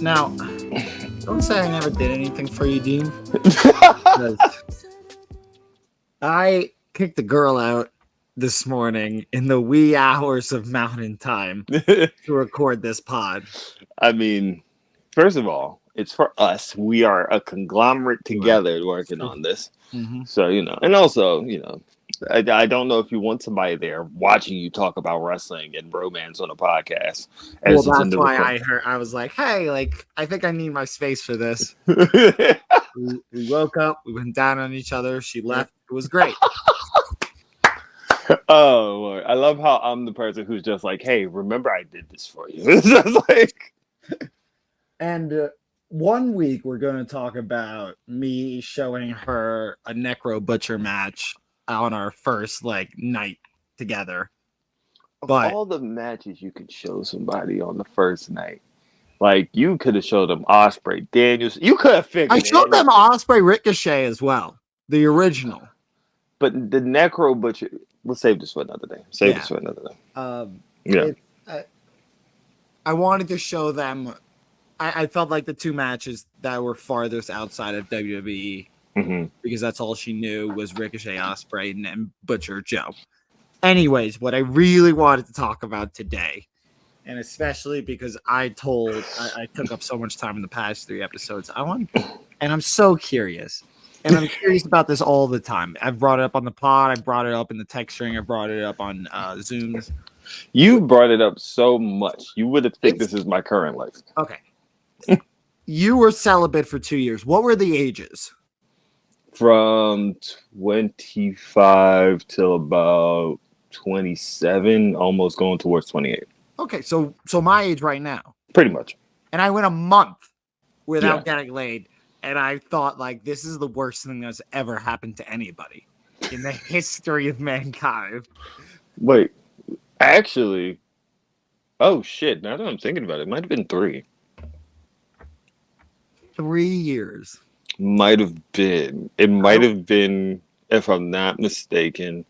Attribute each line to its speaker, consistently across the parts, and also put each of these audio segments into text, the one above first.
Speaker 1: Now, don't say I never did anything for you, Dean. I kicked the girl out this morning in the wee hours of mountain time to record this pod.
Speaker 2: I mean, first of all, it's for us. We are a conglomerate together working on this.
Speaker 1: Mm-hmm.
Speaker 2: So, and also, I don't know if you want somebody there watching you talk about wrestling and romance on a podcast.
Speaker 1: Well, that's why I was like, hey, I think I need my space for this. we woke up, we went down on each other. She left. It was great.
Speaker 2: Oh, Lord. I love how I'm the person who's just like, hey, remember I did this for you. It's just like...
Speaker 1: And 1 week we're going to talk about me showing her a Necro Butcher match on our first night together.
Speaker 2: But all the matches you could show somebody on the first night, you could have showed them Ospreay, Daniels. You could have figured.
Speaker 1: I showed them Ospreay Ricochet as well, the original.
Speaker 2: But the Necro Butcher, we'll save this for another day.
Speaker 1: I wanted to show them. I felt like the two matches that were farthest outside of WWE, because that's all she knew was Ricochet, Ospreay, and Butcher Joe. Anyways, what I really wanted to talk about today, and especially because I took up so much time in the past 3 episodes, and I'm so curious, and I'm curious about this all the time. I've brought it up on the pod, I brought it up in the text string, I brought it up on Zooms.
Speaker 2: You brought it up so much, you would have think this is my current life.
Speaker 1: Okay. You were celibate for 2 years. What were the ages?
Speaker 2: From 25 till about 27, almost going towards 28.
Speaker 1: Okay, so my age right now.
Speaker 2: Pretty much.
Speaker 1: And I went a month without getting laid, and I thought, this is the worst thing that's ever happened to anybody in the history of mankind.
Speaker 2: Wait, actually, oh shit, now that I'm thinking about it, it might have been 3.
Speaker 1: 3 years.
Speaker 2: Might have been. It might have been, if I'm not mistaken,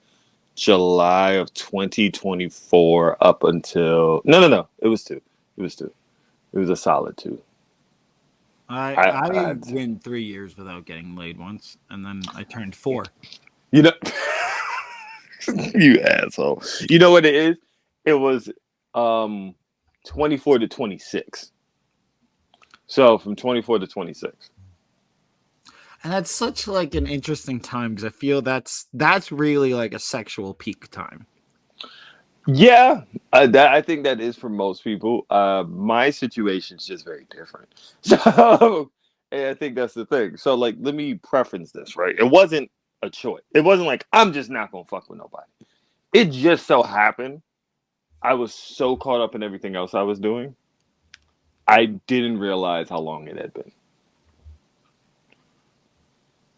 Speaker 2: July of 2024 up until... No. It was 2. It was a solid 2.
Speaker 1: I went 3 years without getting laid once, and then I turned 4.
Speaker 2: You asshole. You know what it is? It was 24 to 26. So from 24 to 26.
Speaker 1: And that's such an interesting time, because I feel that's really a sexual peak time.
Speaker 2: Yeah, I think that is for most people. My situation is just very different. So and I think that's the thing. So let me preference this, right? It wasn't a choice. It wasn't I'm just not going to fuck with nobody. It just so happened I was so caught up in everything else I was doing, I didn't realize how long it had been.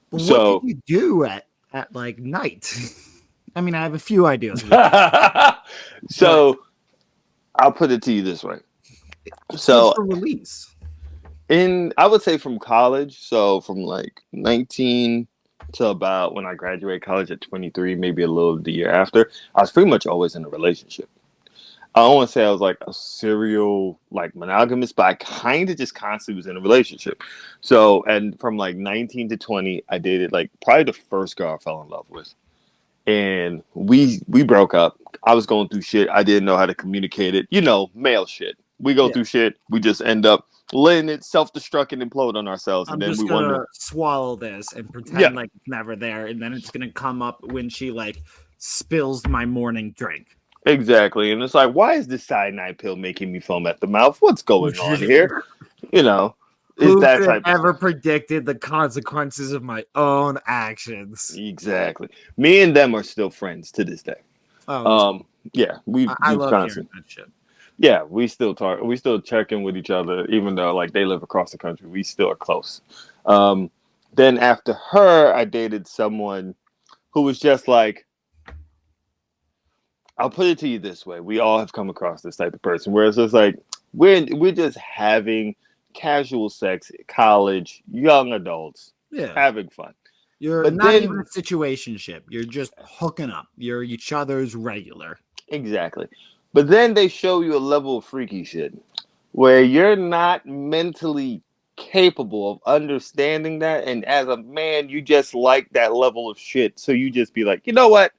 Speaker 1: What did you do at night? I mean, I have a few ideas.
Speaker 2: So I'll put it to you this way. So
Speaker 1: release
Speaker 2: I would say from college, so from 19 to about when I graduated college at 23, maybe a little the year after, I was pretty much always in a relationship. I don't want to say I was a serial monogamous, but I kind of just constantly was in a relationship. So, and from 19 to 20, I dated probably the first girl I fell in love with. And we broke up. I was going through shit. I didn't know how to communicate it. Male shit. We go through shit. We just end up letting it self-destruct and implode on ourselves.
Speaker 1: I'm
Speaker 2: and then
Speaker 1: just
Speaker 2: we
Speaker 1: gonna
Speaker 2: wonder,
Speaker 1: swallow this and pretend it's never there. And then it's going to come up when she spills my morning drink.
Speaker 2: Exactly. And it's why is this cyanide pill making me foam at the mouth? What's going on here?
Speaker 1: Who could have ever predicted the consequences of my own actions?
Speaker 2: Exactly. Me and them are still friends to this day.
Speaker 1: Oh,
Speaker 2: yeah.
Speaker 1: I love hearing that shit.
Speaker 2: Yeah, we still talk. We still check in with each other, even though they live across the country. We still are close. Then after her, I dated someone who was just I'll put it to you this way. We all have come across this type of person where it's just we're just having casual sex, college, young adults, having fun.
Speaker 1: You're not even a situationship. You're just hooking up. You're each other's regular.
Speaker 2: Exactly. But then they show you a level of freaky shit where you're not mentally capable of understanding that, and as a man, you just like that level of shit. So you just be like, you know what?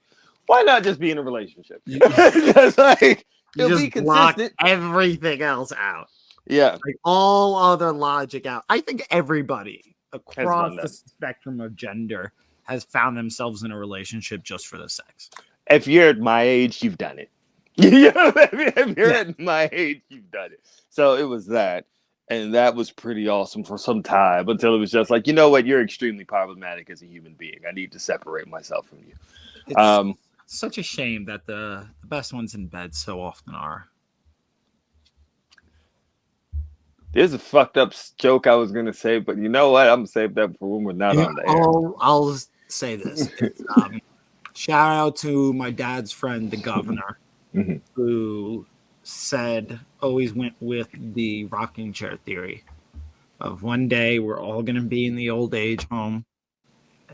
Speaker 2: Why not just be in a relationship?
Speaker 1: You,
Speaker 2: Just like
Speaker 1: you
Speaker 2: it'll be
Speaker 1: just block
Speaker 2: consistent.
Speaker 1: everything else out.
Speaker 2: Yeah,
Speaker 1: Like all other logic out. I think everybody
Speaker 2: has
Speaker 1: across
Speaker 2: done
Speaker 1: the
Speaker 2: that.
Speaker 1: spectrum of gender has found themselves in a relationship just for the sex.
Speaker 2: If you're at my age, you've done it. If you're
Speaker 1: Yeah.
Speaker 2: at my age, you've done it. So it was that. And that was pretty awesome for some time until it was just like, you know what? You're extremely problematic as a human being. I need to separate myself from you.
Speaker 1: It's such a shame that the best ones in bed so often are.
Speaker 2: There's a fucked up joke I was going to say, but you know what? I'm going to save that for when we're not
Speaker 1: Yeah,
Speaker 2: on the air.
Speaker 1: I'll say this. Shout out to my dad's friend, the governor, who said always went with the rocking chair theory of one day we're all going to be in the old age home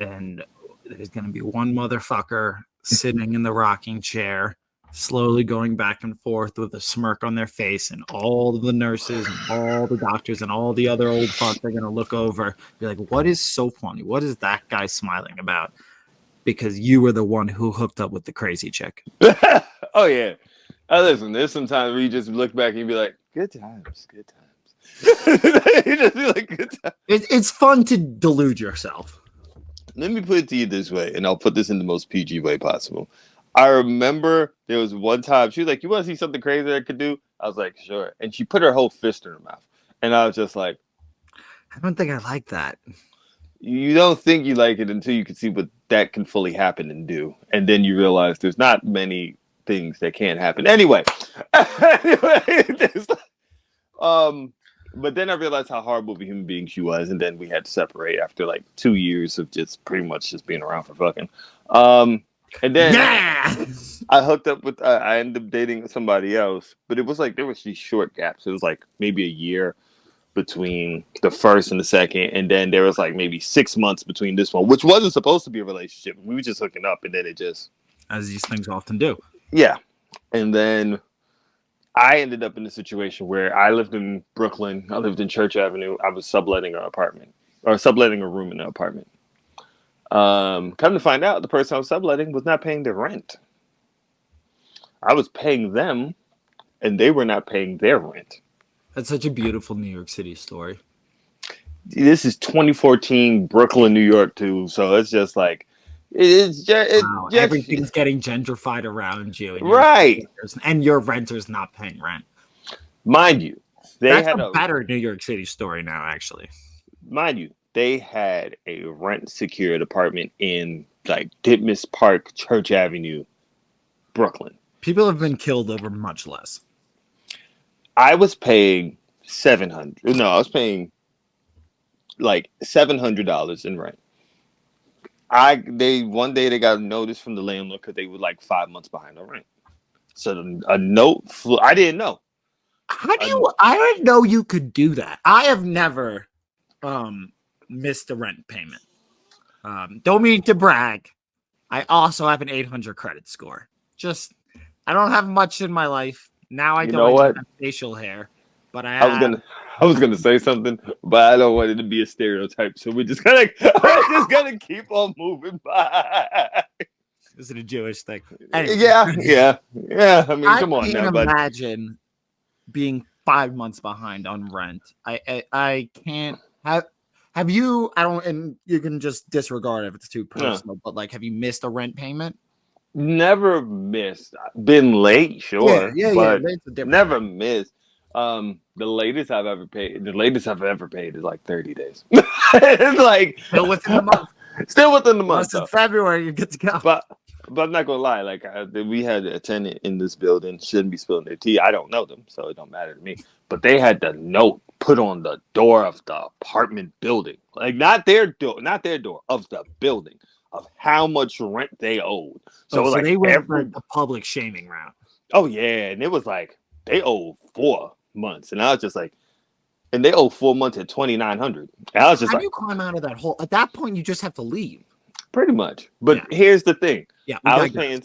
Speaker 1: and there's going to be one motherfucker sitting in the rocking chair slowly going back and forth with a smirk on their face, and all the nurses and all the doctors and all the other old fucks are going to look over, be like, what is so funny? What is that guy smiling about? Because you were the one who hooked up with the crazy chick.
Speaker 2: Oh, yeah. Listen, there's some times where you just look back and you be like, good times, good times. You just be like, good times.
Speaker 1: It's fun to delude yourself.
Speaker 2: Let me put it to you this way, and I'll put this in the most PG way possible. I remember there was one time she was like, you want to see something crazy I could do? I was like, sure. And she put her whole fist in her mouth. And I was just like,
Speaker 1: I don't think I like that.
Speaker 2: you don't think you like it until you can see what that can fully happen and do. And then you realize there's not many things that can't happen. Anyway, but then I realized how horrible of a human being she was. And then we had to separate after like 2 years of just pretty much just being around for fucking. And then I hooked up with, I ended up dating somebody else, but it was like, there was these short gaps. It was like maybe a year between the first and the second. And then there was like maybe 6 months between this one, which wasn't supposed to be a relationship. We were just hooking up and then it just.
Speaker 1: As these things often do.
Speaker 2: Yeah. And then I ended up in a situation where I lived in Brooklyn. I lived in Church Avenue. I was subletting an apartment or subletting a room in an apartment. Come to find out, the person I was subletting was not paying their rent. I was paying them, and they were not paying their rent.
Speaker 1: That's such a beautiful New York City story.
Speaker 2: This is 2014 Brooklyn, New York, too. So it's just like it's just,
Speaker 1: wow, everything's getting gentrified around you, and
Speaker 2: right?
Speaker 1: And your renters not paying rent.
Speaker 2: Mind you,
Speaker 1: that's had a better New York City story now. Actually,
Speaker 2: mind you. They had a rent-secured apartment in like Ditmas Park, Church Avenue, Brooklyn.
Speaker 1: People have been killed over much less.
Speaker 2: I was paying $700. No, I was paying like $700 in rent. One day they got a notice from the landlord because they were like 5 months behind the rent. So a note I didn't know.
Speaker 1: How do you? I didn't know you could do that. I have never missed a rent payment. Don't mean to brag. I also have an 800 credit score. Just I don't have much in my life. Now I don't have facial hair, but I
Speaker 2: was gonna say something, but I don't want it to be a stereotype. So we're just gonna keep on moving by.
Speaker 1: Is it a Jewish thing?
Speaker 2: Anyway. Yeah. I mean, come on now, bud.
Speaker 1: Imagine being 5 months behind on rent. I can't have you? I don't, and you can just disregard if it's too personal. But like, have you missed a rent payment?
Speaker 2: Never missed. Been late, sure. But never missed. The latest I've ever paid is like 30 days. It's like
Speaker 1: still within the month.
Speaker 2: Still within the month.
Speaker 1: Unless it's February, you get to go.
Speaker 2: But I'm not gonna lie. Like we had a tenant in this building. Shouldn't be spilling their tea. I don't know them, so it don't matter to me. But they had the note put on the door of the apartment building, like not their door of the building, of how much rent they owed. So like
Speaker 1: they went for the public shaming route.
Speaker 2: Oh yeah, and it was like they owed 4 months, and I was just like, and they owe 4 months at $2,900. And I was just
Speaker 1: how do you climb out of that hole? At that point, you just have to leave.
Speaker 2: Pretty much. But here's the thing.
Speaker 1: Yeah,
Speaker 2: I was paying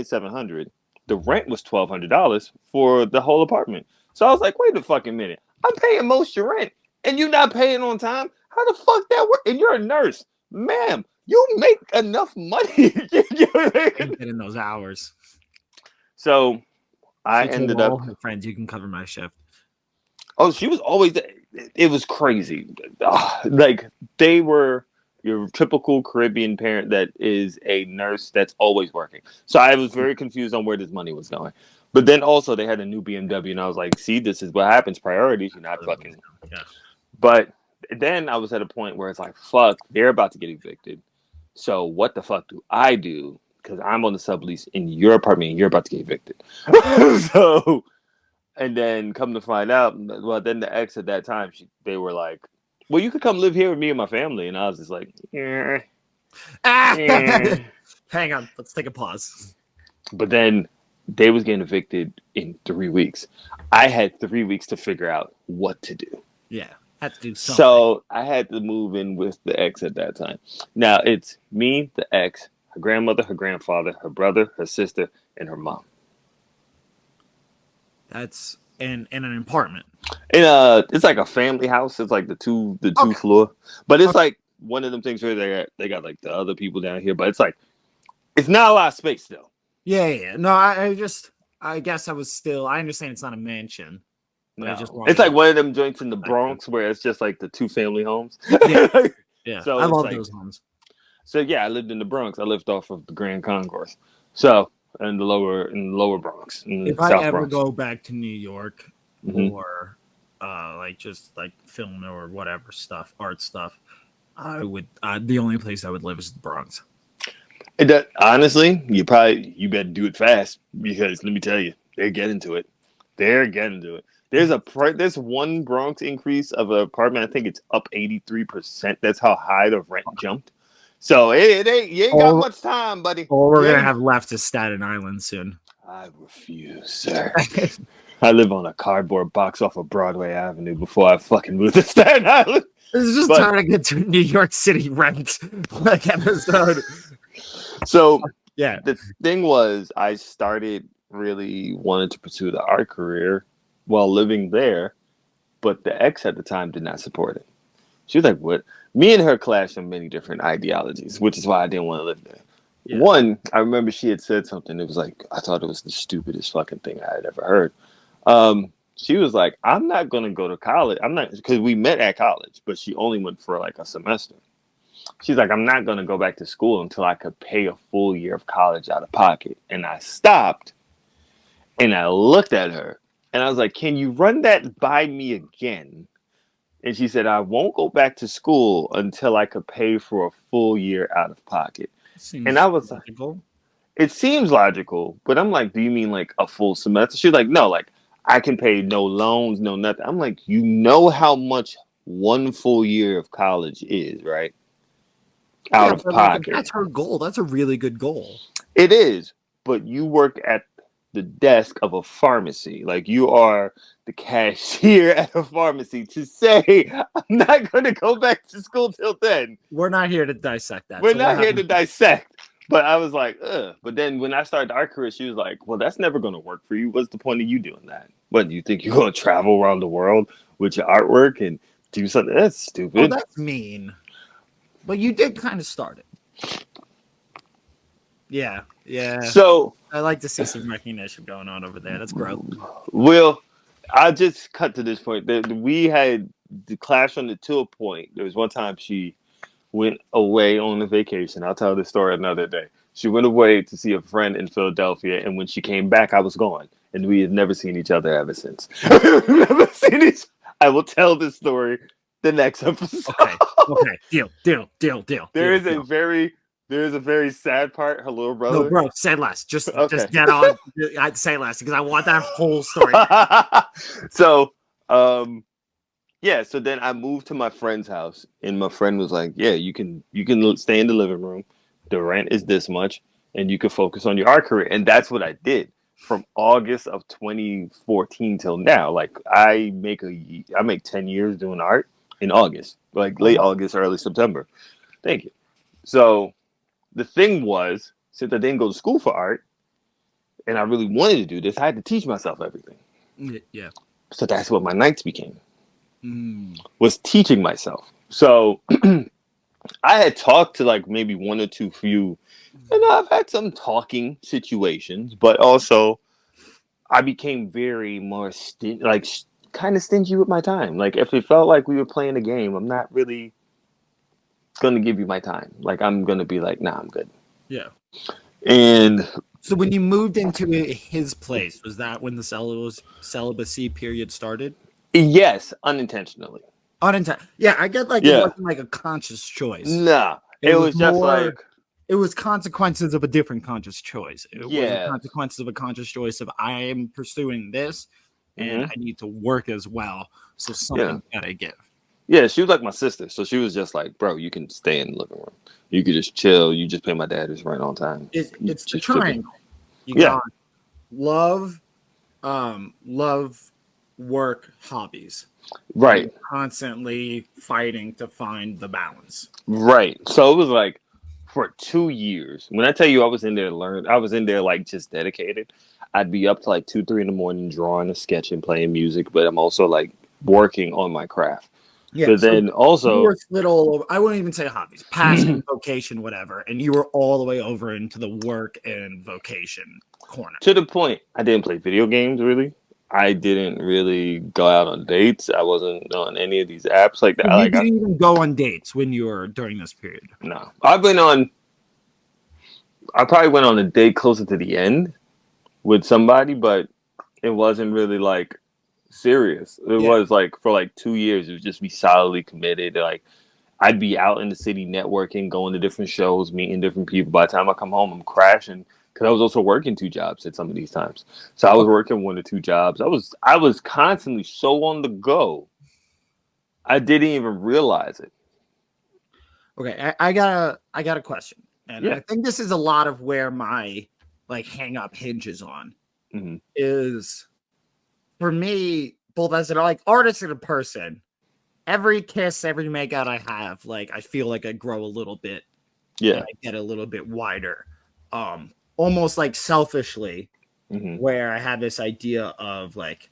Speaker 2: $700. The rent was $1,200 for the whole apartment. So I was like, wait a fucking minute. I'm paying most your rent and you're not paying on time. How the fuck that work? And you're a nurse, ma'am. You make enough money.
Speaker 1: And get in those hours.
Speaker 2: So I
Speaker 1: She told
Speaker 2: ended
Speaker 1: all
Speaker 2: up.
Speaker 1: her friends, "You can cover my shift."
Speaker 2: Oh, she was always. It was crazy. Like they were your typical Caribbean parent that is a nurse that's always working. So I was very confused on where this money was going. But then also they had a new BMW, and I was like, "See, this is what happens. Priorities. You're not fucking."
Speaker 1: Yeah.
Speaker 2: But then I was at a point where it's like, "Fuck, they're about to get evicted. So what the fuck do I do? Because I'm on the sublease in your apartment, and you're about to get evicted." So. And then come to find out, well, then the ex at that time, they were like, well, you could come live here with me and my family. And I was just like,
Speaker 1: Hang on, let's take a pause.
Speaker 2: But then they was getting evicted in 3 weeks. I had 3 weeks to figure out what to do.
Speaker 1: Yeah, had to do something.
Speaker 2: So I had to move in with the ex at that time. Now it's me, the ex, her grandmother, her grandfather, her brother, her sister, and her mom.
Speaker 1: That's in an apartment.
Speaker 2: It's like a family house. It's like the two
Speaker 1: Okay.
Speaker 2: floor, but it's like one of them things where they got like the other people down here, but it's like it's not a lot of space though.
Speaker 1: Yeah. No, I guess I understand it's not a mansion.
Speaker 2: No, it's like one of them joints in the Bronx where it's just like the two family homes.
Speaker 1: Yeah.
Speaker 2: So
Speaker 1: I love those homes.
Speaker 2: So yeah, I lived in the Bronx. I lived off of the Grand Concourse. So in the lower Bronx.
Speaker 1: If I ever go back to New York or like just like film or whatever stuff, art stuff, I would the only place I would live is the Bronx.
Speaker 2: Honestly, you better do it fast because let me tell you, they're getting to it. There's one Bronx increase of an apartment. I think it's up 83%. That's how high the rent jumped. So you ain't got much time, buddy.
Speaker 1: All we're gonna have left is Staten Island soon.
Speaker 2: I refuse, sir. I live on a cardboard box off of Broadway Avenue before I fucking move to Staten Island.
Speaker 1: This is just trying to get to New York City rent like episode.
Speaker 2: So
Speaker 1: yeah,
Speaker 2: the thing was, I started really wanting to pursue the art career while living there, but the ex at the time did not support it. She was like, "What?" Me and her clashed on many different ideologies, which is why I didn't want to live there. Yeah. One, I remember she had said something. It was like, I thought it was the stupidest fucking thing I had ever heard. She was like, I'm not going to go to college. I'm not, because we met at college, but she only went for like a semester. She's like, I'm not going to go back to school until I could pay a full year of college out of pocket. And I stopped and I looked at her and I was like, can you run that by me again? And she said, I won't go back to school until I could pay for a full year out of pocket. And I was logical. Like, it seems logical, but I'm like, do you mean like a full semester? She's like, no, like I can pay no loans, no nothing. I'm like, you know how much one full year of college is, right? Out of pocket.
Speaker 1: Like, that's her goal. That's a really good goal.
Speaker 2: It is, but you work at the desk of a pharmacy. Like you are the cashier at a pharmacy to say, I'm not going to go back to school till then.
Speaker 1: We're not here to dissect that.
Speaker 2: We're not here to dissect. But I was like, ugh. But then when I started art career, she was like, well, that's never going to work for you. What's the point of you doing that? What, do you think you're going to travel around the world with your artwork and do something? That's stupid.
Speaker 1: Oh, that's mean. But you did kind of start it. Yeah.
Speaker 2: So
Speaker 1: I like to see some recognition going on over there. That's gross.
Speaker 2: Well, I'll just cut to this point. We had the clash on it to a point. There was one time she went away on a vacation. I'll tell this story another day. She went away to see a friend in Philadelphia, and when she came back, I was gone, and we had never seen each other ever since. I will tell this story the next episode.
Speaker 1: Okay. Deal.
Speaker 2: There is a very sad part. Her little brother.
Speaker 1: No, bro, say less. Just get on. I'd say less because I want that whole story.
Speaker 2: So, so then I moved to my friend's house, and my friend was like, "Yeah, you can stay in the living room. The rent is this much, and you can focus on your art career." And that's what I did from August of 2014 till now. Like I make 10 years doing art in August, like late August, early September. Thank you. So the thing was, since I didn't go to school for art, and I really wanted to do this, I had to teach myself everything.
Speaker 1: Yeah.
Speaker 2: So that's what my nights became. Was teaching myself. So I had talked to like maybe one or two few, and I've had some talking situations, but also I became very more kind of stingy with my time. Like if it felt like we were playing a game, I'm not really gonna give you my time. Like I'm gonna be like, nah, I'm good.
Speaker 1: Yeah.
Speaker 2: And
Speaker 1: so when you moved into his place, was that when the celibacy period started?
Speaker 2: yes, unintentionally.
Speaker 1: Yeah, I get like it wasn't like a conscious choice.
Speaker 2: Nah,
Speaker 1: It was
Speaker 2: was just
Speaker 1: more.
Speaker 2: like
Speaker 1: It was consequences of a different conscious choice. It was the
Speaker 2: yeah.
Speaker 1: consequences of a conscious choice of I am pursuing this, and
Speaker 2: Mm-hmm.
Speaker 1: I need to work as well. So something gotta give.
Speaker 2: Yeah, she was like my sister, so she was just like, bro, you can stay in the living room. You could just chill. You just pay my dad his rent on time.
Speaker 1: It's the
Speaker 2: Just
Speaker 1: triangle. You
Speaker 2: Yeah.
Speaker 1: got love, love, work, hobbies.
Speaker 2: Right.
Speaker 1: And constantly fighting to find the balance.
Speaker 2: Right. So it was like for 2 years. When I tell you I was in there to learn, I was in there like just dedicated. I'd be up to like 2, 3 in the morning drawing a sketch and playing music, but I'm also like working on my craft.
Speaker 1: Yeah.
Speaker 2: But
Speaker 1: So
Speaker 2: then also
Speaker 1: you were split all over. I wouldn't even say hobbies, passion, vocation, whatever. And you were all the way over into the work and vocation corner.
Speaker 2: to the point I didn't play video games really. I didn't really go out on dates. I wasn't on any of these apps like that.
Speaker 1: You didn't even go on dates when you were during this period.
Speaker 2: No. I probably went on a date closer to the end with somebody, but it wasn't really like serious. It was like for like 2 years, it would just be solidly committed. Like I'd be out in the city networking, going to different shows, meeting different people. By the time I come home, I'm crashing because I was also working 2 jobs at some of these times. So I was working 1 or 2 jobs. I was constantly so on the go. I didn't even realize it.
Speaker 1: Okay, I got a question, and I think this is a lot of where my like hang up hinges on is for me, both as an like artist and a person. Every kiss, every makeout I have, like I feel like I grow a little bit.
Speaker 2: Yeah.
Speaker 1: And I get a little bit wider. Almost like selfishly, where I have this idea of like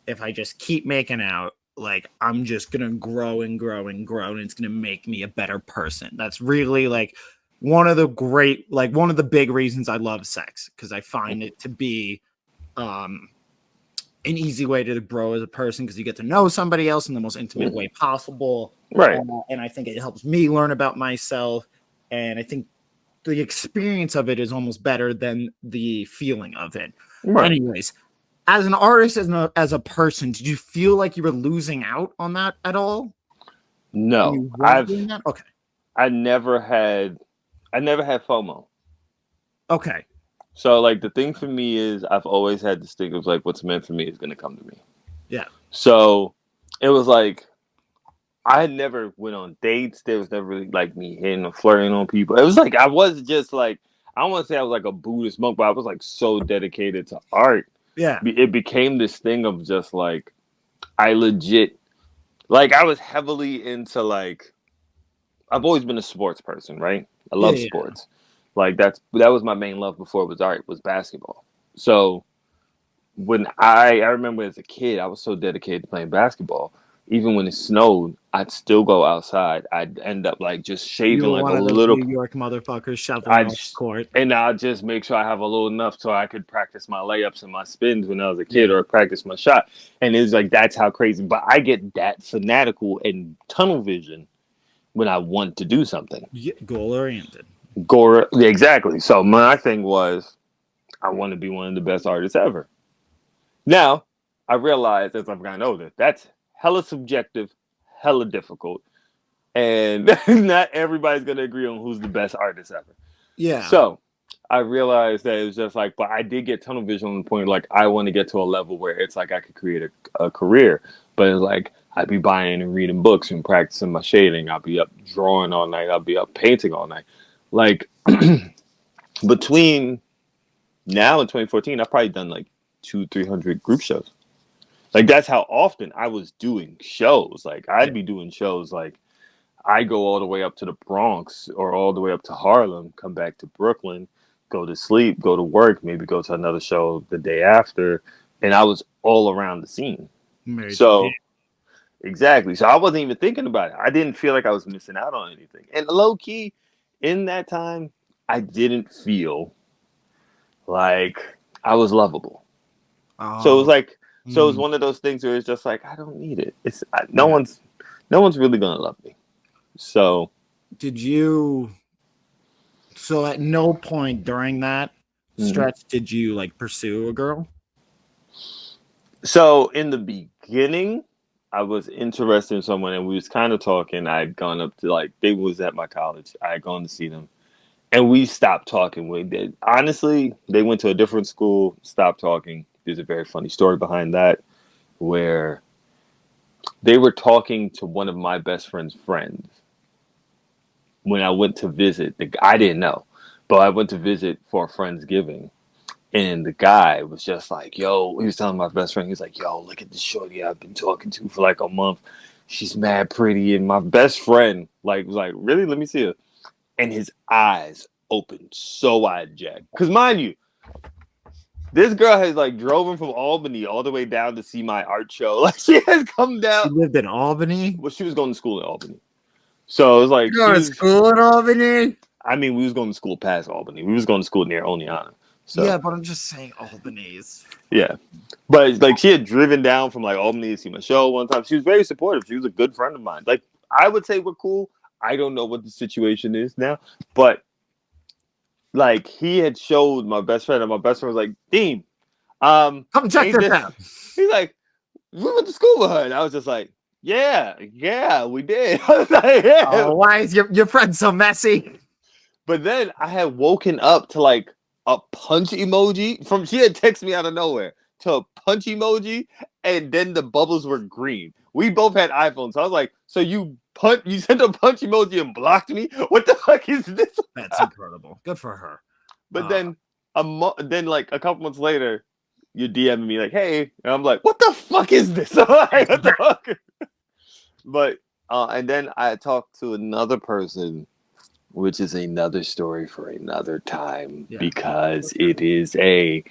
Speaker 1: if I just keep making out, like I'm just gonna grow and grow and grow, and it's gonna make me a better person. That's really like one of the big reasons I love sex, because I find it to be an easy way to grow as a person, because you get to know somebody else in the most intimate way possible.
Speaker 2: Right.
Speaker 1: And I think it helps me learn about myself. And I think the experience of it is almost better than the feeling of it. Right. Anyways, as an artist, as a person, did you feel like you were losing out on that at all?
Speaker 2: No.
Speaker 1: Okay.
Speaker 2: I never had FOMO.
Speaker 1: Okay.
Speaker 2: So like the thing for me is I've always had this thing of like what's meant for me is gonna come to me.
Speaker 1: Yeah.
Speaker 2: So it was like I never went on dates. There was never really like me hitting or flirting on people. It was like I was just like I don't want to say I was like a Buddhist monk, but I was like so dedicated to art.
Speaker 1: Yeah.
Speaker 2: It became this thing of just like I legit like I was heavily into like I've always been a sports person, right? I love sports. Like that was my main love before it was art, was basketball. So when I remember as a kid, I was so dedicated to playing basketball. Even when it snowed, I'd still go outside. I'd end up like just shaving like a little.
Speaker 1: New York motherfuckers shoving off court,
Speaker 2: and I'd just make sure I have a little enough so I could practice my layups and my spins when I was a kid, or practice my shot. And it's like that's how crazy. But I get that fanatical and tunnel vision when I want to do something.
Speaker 1: Goal oriented.
Speaker 2: Exactly. So my thing was, I want to be one of the best artists ever. Now, I realize as I've gotten older, that's hella subjective, hella difficult, and not everybody's gonna agree on who's the best artist ever.
Speaker 1: Yeah.
Speaker 2: So I realized that it was just like, but I did get tunnel vision on the point like I want to get to a level where it's like I could create a career, but it's like I'd be buying and reading books and practicing my shading. I'll be up drawing all night. I'll be up painting all night. Like between now and 2014, I've probably done like 200-300 group shows. Like that's how often I was doing shows. Like I'd be doing shows like I go all the way up to the Bronx or all the way up to Harlem, come back to Brooklyn, go to sleep, go to work, maybe go to another show the day after, and I was all around the scene. So exactly. So I wasn't even thinking about it. I didn't feel like I was missing out on anything. And low key, in that time, I didn't feel like I was lovable. So it was like, so it was one of those things where it's just like, I don't need it. No one's really gonna love me. So
Speaker 1: so at no point during that stretch did you like pursue a girl?
Speaker 2: So in the beginning, I was interested in someone, and we was kind of talking. I had gone up to like they was at my college. I had gone to see them, and we stopped talking. Honestly, they went to a different school. Stopped talking. There's a very funny story behind that, where they were talking to one of my best friend's friends when I went to visit. I didn't know, but I went to visit for a Friendsgiving. And the guy was just like, yo, he was telling my best friend, he was like, yo, look at this shorty I've been talking to for like a month. She's mad pretty. And my best friend was like, really? Let me see her. And his eyes opened so wide, Jack. Because mind you, this girl has like drove him from Albany all the way down to see my art show. Like she has come down.
Speaker 1: She lived in Albany?
Speaker 2: Well, she was going to school in Albany. So it was like,
Speaker 1: you was school in Albany?
Speaker 2: I mean, we was going to school past Albany. We was going to school near Oneonta. So,
Speaker 1: yeah, but I'm just saying Albany's.
Speaker 2: Yeah. But like she had driven down from like Albany to see my show one time. She was very supportive. She was a good friend of mine. Like I would say we're cool. I don't know what the situation is now. But like he had showed my best friend, and my best friend was like, Dean,
Speaker 1: come check this out.
Speaker 2: He's like, we went to school with her. And I was just like, yeah, we did. I was like, yeah.
Speaker 1: Oh, why is your friend so messy?
Speaker 2: But then I had woken up to like a punch emoji she had texted me out of nowhere to a punch emoji, and then the bubbles were green. We both had iPhones, so I was like, so you sent a punch emoji and blocked me? What the fuck is this?
Speaker 1: That's incredible. Good for her.
Speaker 2: But then like a couple months later, you're DMing me like, hey, and I'm like, what the fuck is this? Like, what the fuck? But and then I talked to another person, which is another story for another time, because it is a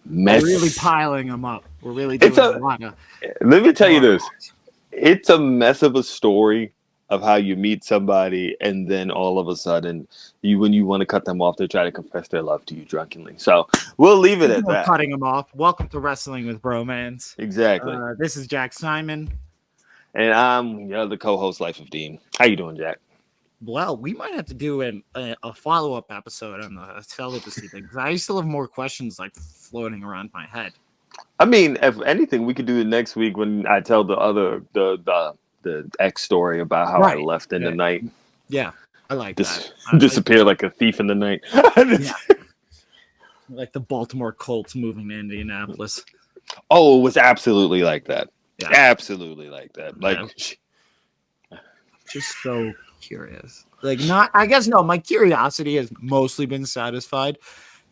Speaker 2: mess.
Speaker 1: We're really piling them up. We're really doing a lot of.
Speaker 2: Let me tell you this. It's a mess of a story of how you meet somebody, and then all of a sudden, when you want to cut them off, they try to confess their love to you drunkenly. So we'll leave it at that.
Speaker 1: Cutting them off. Welcome to Wrestling with Wromance.
Speaker 2: Exactly.
Speaker 1: This is Jack Simon.
Speaker 2: And I'm the co-host, Life of Dean. How you doing, Jack?
Speaker 1: Well, we might have to do a follow-up episode on the celibacy thing, because I still have more questions like floating around my head.
Speaker 2: I mean, if anything, we could do it next week when I tell the ex story about how I left in the night.
Speaker 1: Yeah, I like that.
Speaker 2: Disappear like a thief in the night.
Speaker 1: Like the Baltimore Colts moving to Indianapolis.
Speaker 2: Oh, it was absolutely like that. Yeah. Absolutely like that. Like,
Speaker 1: just so curious. My curiosity has mostly been satisfied.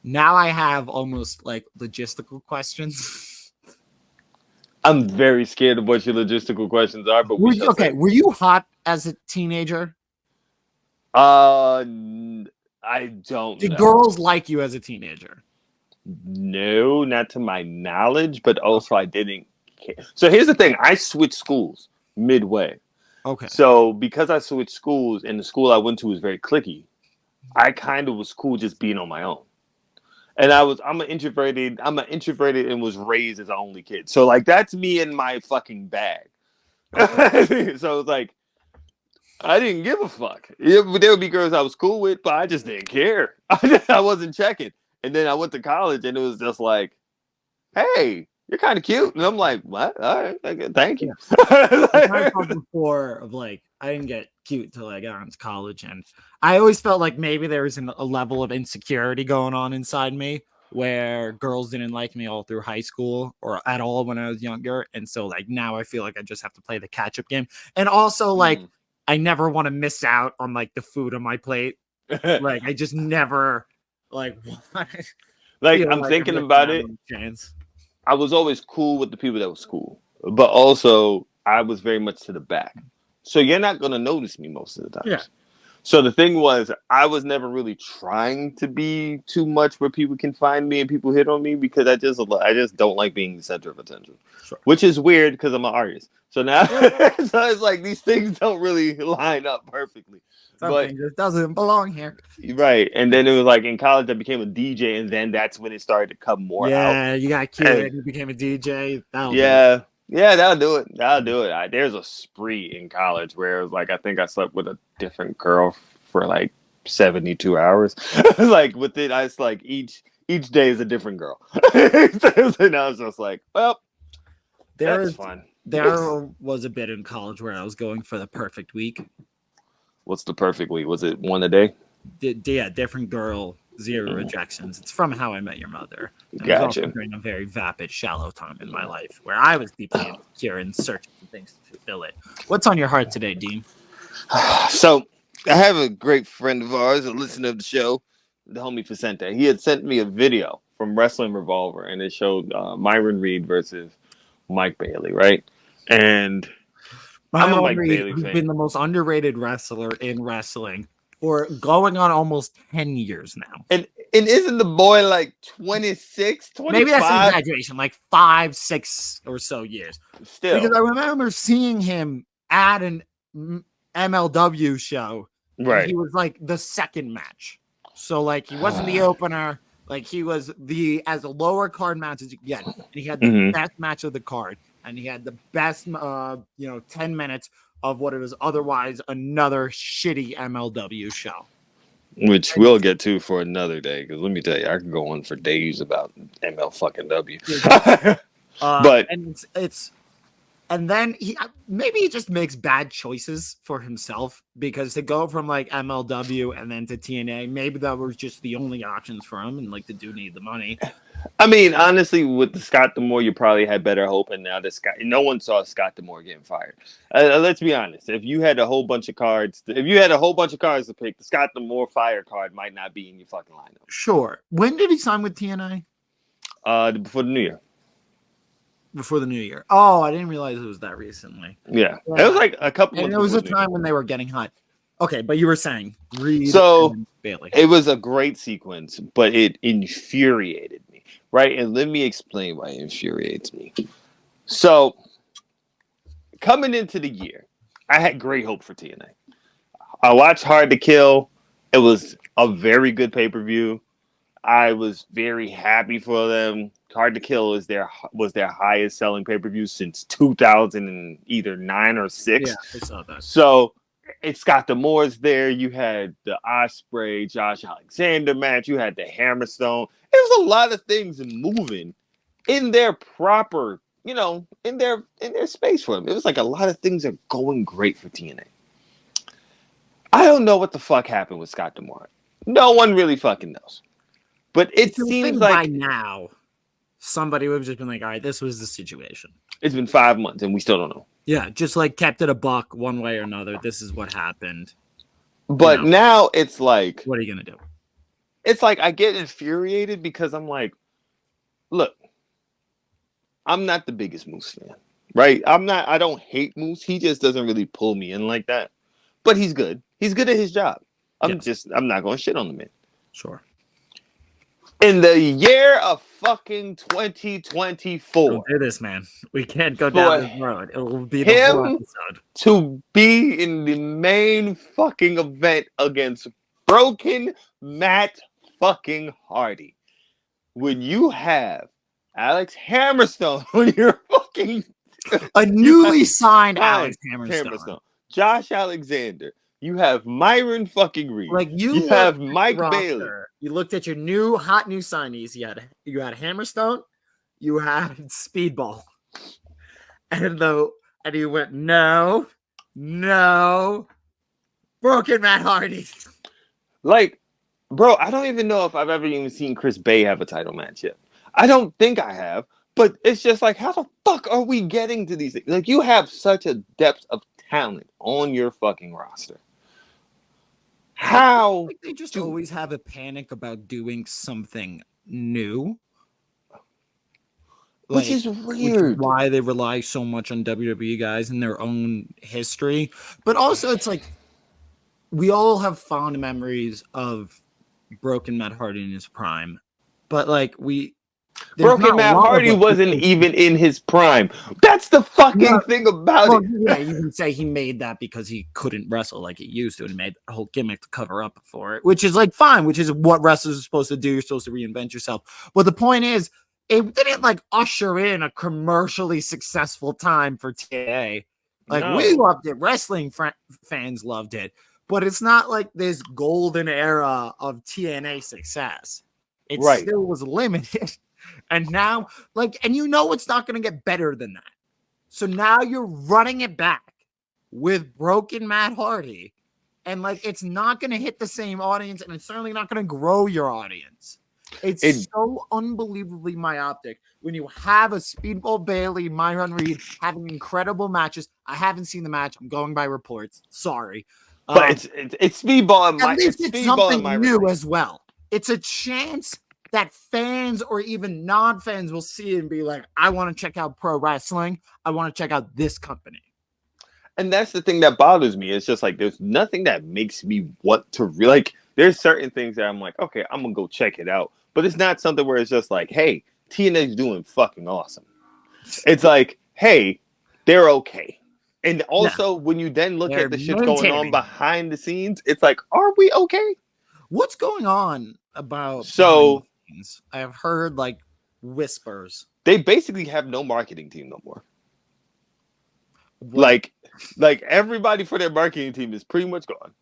Speaker 1: Now I have almost like logistical questions.
Speaker 2: I'm very scared of what your logistical questions are, but
Speaker 1: were you hot as a teenager?
Speaker 2: I don't know.
Speaker 1: Did girls like you as a teenager?
Speaker 2: No, not to my knowledge, but also I didn't care. So here's the thing. I switched schools midway.
Speaker 1: Okay.
Speaker 2: So because I switched schools and the school I went to was very cliquey, I kind of was cool just being on my own. And I'm an introverted and was raised as an only kid. So like that's me in my fucking bag. Okay. So it's like I didn't give a fuck. There would be girls I was cool with, but I just didn't care. I wasn't checking. And then I went to college and it was just like, hey, you're kind of cute. And I'm like, what? All right, thank you.
Speaker 1: I talked before of like, I didn't get cute until I got into college. And I always felt like maybe there was a level of insecurity going on inside me where girls didn't like me all through high school or at all when I was younger. And so like now I feel like I just have to play the catch up game. And also like, I never want to miss out on like the food on my plate. Like I just never like
Speaker 2: I'm thinking about it. I was always cool with the people that was cool, but also I was very much to the back. So you're not going to notice me most of the time.
Speaker 1: Yeah.
Speaker 2: So the thing was, I was never really trying to be too much where people can find me and people hit on me because I just don't like being the center of attention,
Speaker 1: Sure.
Speaker 2: which is weird because I'm an artist. So now, so it's like these things don't really line up perfectly.
Speaker 1: Something just doesn't belong here.
Speaker 2: Right, and then it was like in college I became a DJ, and then that's when it started to come more out.
Speaker 1: Yeah, you got cured. You became a DJ. That'll do it.
Speaker 2: Yeah, that'll do it. That'll do it. There's a spree in college where it was like I think I slept with a different girl for like 72 hours. Like with it, I was like each day is a different girl. And I was just like, well, that's fun.
Speaker 1: There was a bit in college where I was going for the perfect week.
Speaker 2: What's the perfect week? Was it one a day?
Speaker 1: Yeah, different girl, zero rejections. It's from How I Met Your Mother.
Speaker 2: Gotcha.
Speaker 1: During a very vapid, shallow time in my life where I was deeply insecure and searching for things to fulfill it. What's on your heart today, Dean?
Speaker 2: So I have a great friend of ours, a listener of the show, the homie Vicente. He had sent me a video from Wrestling Revolver, and it showed Myron Reed versus Mike Bailey, right? And I'm a Mike Bailey fan.
Speaker 1: He's been the most underrated wrestler in wrestling for going on almost 10 years now.
Speaker 2: And isn't the boy like 26, 25?
Speaker 1: Maybe that's an exaggeration, like 5, 6 or so years.
Speaker 2: Still.
Speaker 1: Because I remember seeing him at an MLW show.
Speaker 2: Right.
Speaker 1: He was like the second match. So like he wasn't the opener. Like he was as a lower card match as you get. And he had the best match of the card. And he had the best 10 minutes of what it was otherwise another shitty MLW show.
Speaker 2: Which we'll get to for another day, because let me tell you, I could go on for days about ML fucking W. But
Speaker 1: and then maybe he just makes bad choices for himself, because to go from like MLW and then to TNA, maybe that was just the only options for him, and like the dude needed the money.
Speaker 2: I mean, honestly, with the Scott D'Amore, you probably had better hope, and now no one saw Scott D'Amore getting fired. Let's be honest. If you had a whole bunch of cards, to pick, the Scott D'Amore fire card might not be in your fucking lineup.
Speaker 1: Sure. When did he sign with TNA?
Speaker 2: Before the New Year.
Speaker 1: Before the New Year. Oh, I didn't realize it was that recently.
Speaker 2: Yeah. It was like a couple months.
Speaker 1: And it was a time when they were getting hot. Okay, but you were saying Reed
Speaker 2: and
Speaker 1: Bailey.
Speaker 2: It was a great sequence, but it infuriated me. Right? And let me explain why it infuriates me. So, coming into the year, I had great hope for TNA. I watched Hard to Kill. It was a very good pay-per-view. I was very happy for them. Hard to Kill was their highest selling pay-per-view since 2009 or 6.
Speaker 1: Yeah, I saw that.
Speaker 2: So, it's got the Moors there. You had the Osprey, Josh Alexander match. You had the Hammerstone. There was a lot of things moving in their proper, in their space for them. It was like a lot of things are going great for TNA. I don't know what the fuck happened with Scott D'Amore. No one really fucking knows. But it seems like
Speaker 1: by now somebody would have just been like, all right, this was the situation.
Speaker 2: It's been 5 months and we still don't know.
Speaker 1: Yeah, just like kept it a buck one way or another. This is what happened.
Speaker 2: But now it's like,
Speaker 1: what are you going to do?
Speaker 2: It's like I get infuriated because I'm like, look, I'm not the biggest Moose fan, right? I don't hate Moose. He just doesn't really pull me in like that. But he's good. He's good at his job. I'm not going to shit on the man.
Speaker 1: Sure.
Speaker 2: In the year of fucking 2024.
Speaker 1: Don't do this, man. We can't go down this road. It will be
Speaker 2: the whole episode. To be in the main fucking event against broken Matt fucking Hardy. When you have Alex Hammerstone on your fucking...
Speaker 1: A newly signed Alex Hammerstone.
Speaker 2: Josh Alexander. You have Myron fucking Reed.
Speaker 1: Like you
Speaker 2: have Mike Bailey.
Speaker 1: You looked at your hot new signees. You had Hammerstone. You had Speedball. And you went, no. Broken Matt Hardy.
Speaker 2: Like, bro, I don't even know if I've ever even seen Chris Bay have a title match yet. I don't think I have. But it's just like, how the fuck are we getting to these things? Like, you have such a depth of talent on your fucking roster. How?
Speaker 1: Like they just always have a panic about doing something new.
Speaker 2: Which is weird.
Speaker 1: Which is why they rely so much on WWE guys and their own history. But also, it's like, we all have fond memories of Broken Matt Hardy in his prime, but like there's
Speaker 2: Broken
Speaker 1: not a
Speaker 2: Matt
Speaker 1: lot of
Speaker 2: Hardy
Speaker 1: us.
Speaker 2: wasn't even in his prime. That's the
Speaker 1: No,
Speaker 2: fucking thing about
Speaker 1: well,
Speaker 2: it.
Speaker 1: yeah, you can say he made that because he couldn't wrestle like he used to, and made a whole gimmick to cover up for it, which is like fine, which is what wrestlers are supposed to do. You're supposed to reinvent yourself. But the point is, it didn't like usher in a commercially successful time for TNA. Like we
Speaker 2: No.
Speaker 1: loved it, wrestling fans loved it, but it's not like this golden era of TNA success. It
Speaker 2: Right.
Speaker 1: still was limited, and now, like, and you know, it's not going to get better than that. So now you're running it back with Broken Matt Hardy, and like it's not going to hit the same audience, and it's certainly not going to grow your audience. It's so unbelievably myopic when you have a Speedball Bailey, Myron Reed having incredible matches. I haven't seen the match. I'm going by reports. Sorry.
Speaker 2: But it's Speedball and
Speaker 1: at least it's something new
Speaker 2: Reed
Speaker 1: as well. It's a chance that fans or even non-fans will see it and be like, I want to check out pro wrestling. I want to check out this company.
Speaker 2: And that's the thing that bothers me. It's just like there's nothing that makes me want to like. There's certain things that I'm like, okay, I'm gonna go check it out. But it's not something where it's just like, hey, TNA's doing fucking awesome. It's like, hey, they're okay. And also, when you then look at the shit going on behind the scenes, it's like, are we okay?
Speaker 1: What's going on about?
Speaker 2: So
Speaker 1: I have heard like whispers.
Speaker 2: They basically have no marketing team no more. What? Like everybody for their marketing team is pretty much gone.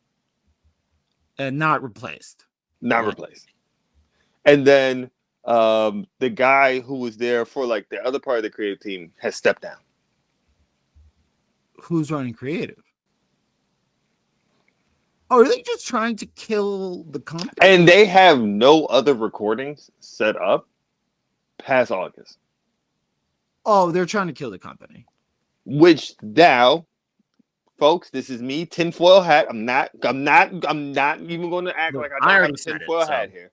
Speaker 1: And not replaced.
Speaker 2: Not replaced. And then the guy who was there for like the other part of the creative team has stepped down.
Speaker 1: Who's running creative? Oh, are they just trying to kill the company?
Speaker 2: And they have no other recordings set up past August.
Speaker 1: Oh, they're trying to kill the company.
Speaker 2: Which now, folks, this is me, tinfoil hat. I'm not even going to act like I don't have a tinfoil hat here.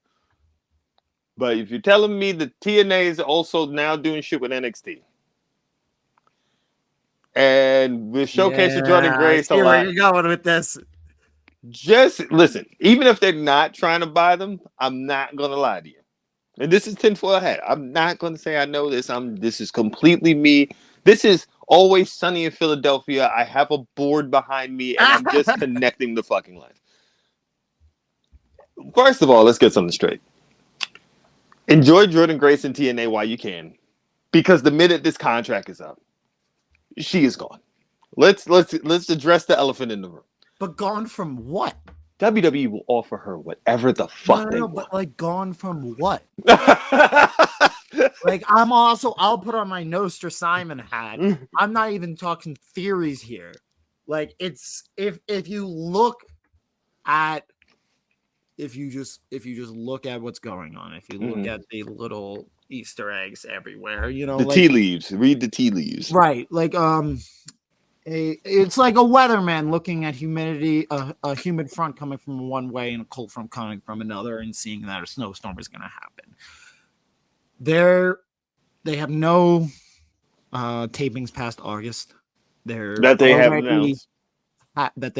Speaker 2: But if you're telling me the TNA is also now doing shit with NXT, and we're showcasing Jordan Grace a lot.
Speaker 1: Where you going with this?
Speaker 2: Just listen. Even if they're not trying to buy them, I'm not gonna lie to you. And this is tinfoil hat. I'm not gonna say I know this. This is completely me. This is Always Sunny in Philadelphia. I have a board behind me, and I'm just connecting the fucking lines. First of all, let's get something straight. Enjoy Jordan Grace and TNA while you can, because the minute this contract is up, she is gone. Let's address the elephant in the room.
Speaker 1: But gone from what?
Speaker 2: WWE will offer her whatever the fuck they want.
Speaker 1: But like gone from what? Like I'll put on my Nostra Simon hat. I'm not even talking theories here. Like it's if you just look at what's going on, if you look at the little Easter eggs everywhere, you know,
Speaker 2: the tea leaves. Read the tea leaves.
Speaker 1: Right. Like it's like a weatherman looking at humidity, a humid front coming from one way and a cold front coming from another, and seeing that a snowstorm is going to happen. They have no tapings past August. They've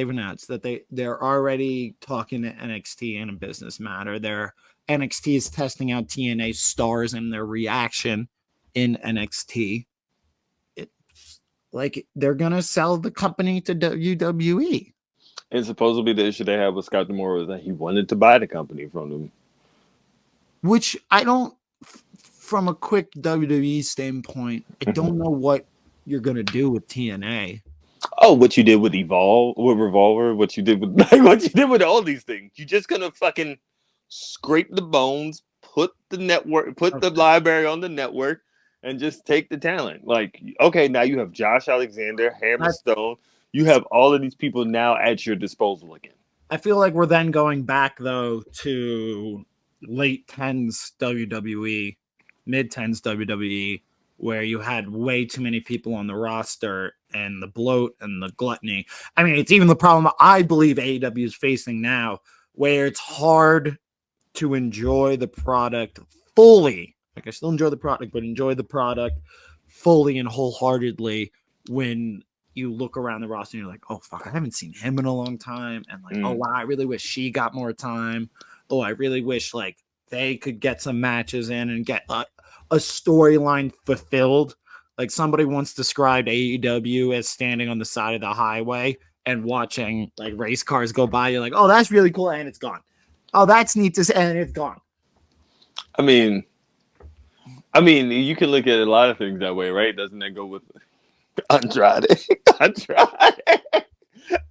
Speaker 1: announced that they're already talking to NXT in a business matter. NXT is testing out TNA stars and their reaction in NXT. Like they're gonna sell the company to WWE.
Speaker 2: And supposedly the issue they had with Scott D'Amore was that he wanted to buy the company from them.
Speaker 1: Which I don't, from a quick WWE standpoint, I don't know what you're gonna do with TNA.
Speaker 2: Oh, what you did with Revolver, what you did with all these things. You're just gonna fucking scrape the bones, put the library on the network, and just take the talent. Like, okay, now you have Josh Alexander, Hammerstone. You have all of these people now at your disposal again.
Speaker 1: I feel like we're then going back, though, to late 10s WWE, mid 10s WWE, where you had way too many people on the roster and the bloat and the gluttony. I mean, it's even the problem I believe AEW is facing now, where it's hard to enjoy the product fully. Like, I still enjoy the product, but enjoy the product fully and wholeheartedly when you look around the roster and you're like, oh fuck, I haven't seen him in a long time, and like, oh wow, I really wish she got more time. Oh, I really wish like they could get some matches in and get a storyline fulfilled. Like somebody once described AEW as standing on the side of the highway and watching like race cars go by. You're like, oh, that's really cool, and it's gone. Oh, that's neat to see, and it's gone.
Speaker 2: I mean, you can look at a lot of things that way, right? Doesn't that go with Andrade?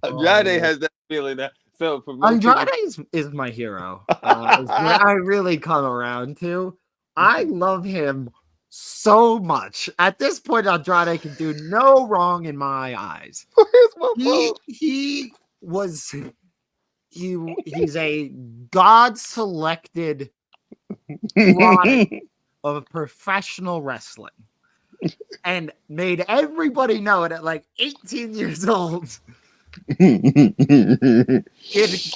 Speaker 2: Andrade has that feeling that. So for
Speaker 1: Andrade is my hero. I really come around to. I love him so much. At this point, Andrade can do no wrong in my eyes. He's a God-selected product of professional wrestling, and made everybody know it at like 18 years old.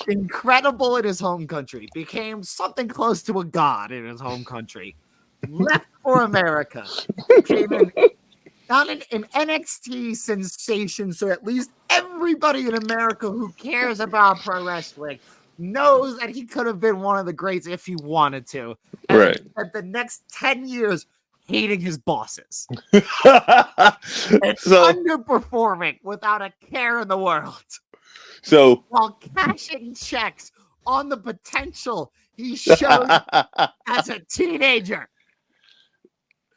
Speaker 1: Incredible in his home country, became something close to a god in his home country, left for America, became not an NXT sensation, so at least everybody in America who cares about pro wrestling knows that he could have been one of the greats if he wanted to. And
Speaker 2: right.
Speaker 1: Spent the next 10 years hating his bosses. And underperforming without a care in the world.
Speaker 2: So
Speaker 1: while cashing checks on the potential he showed as a teenager.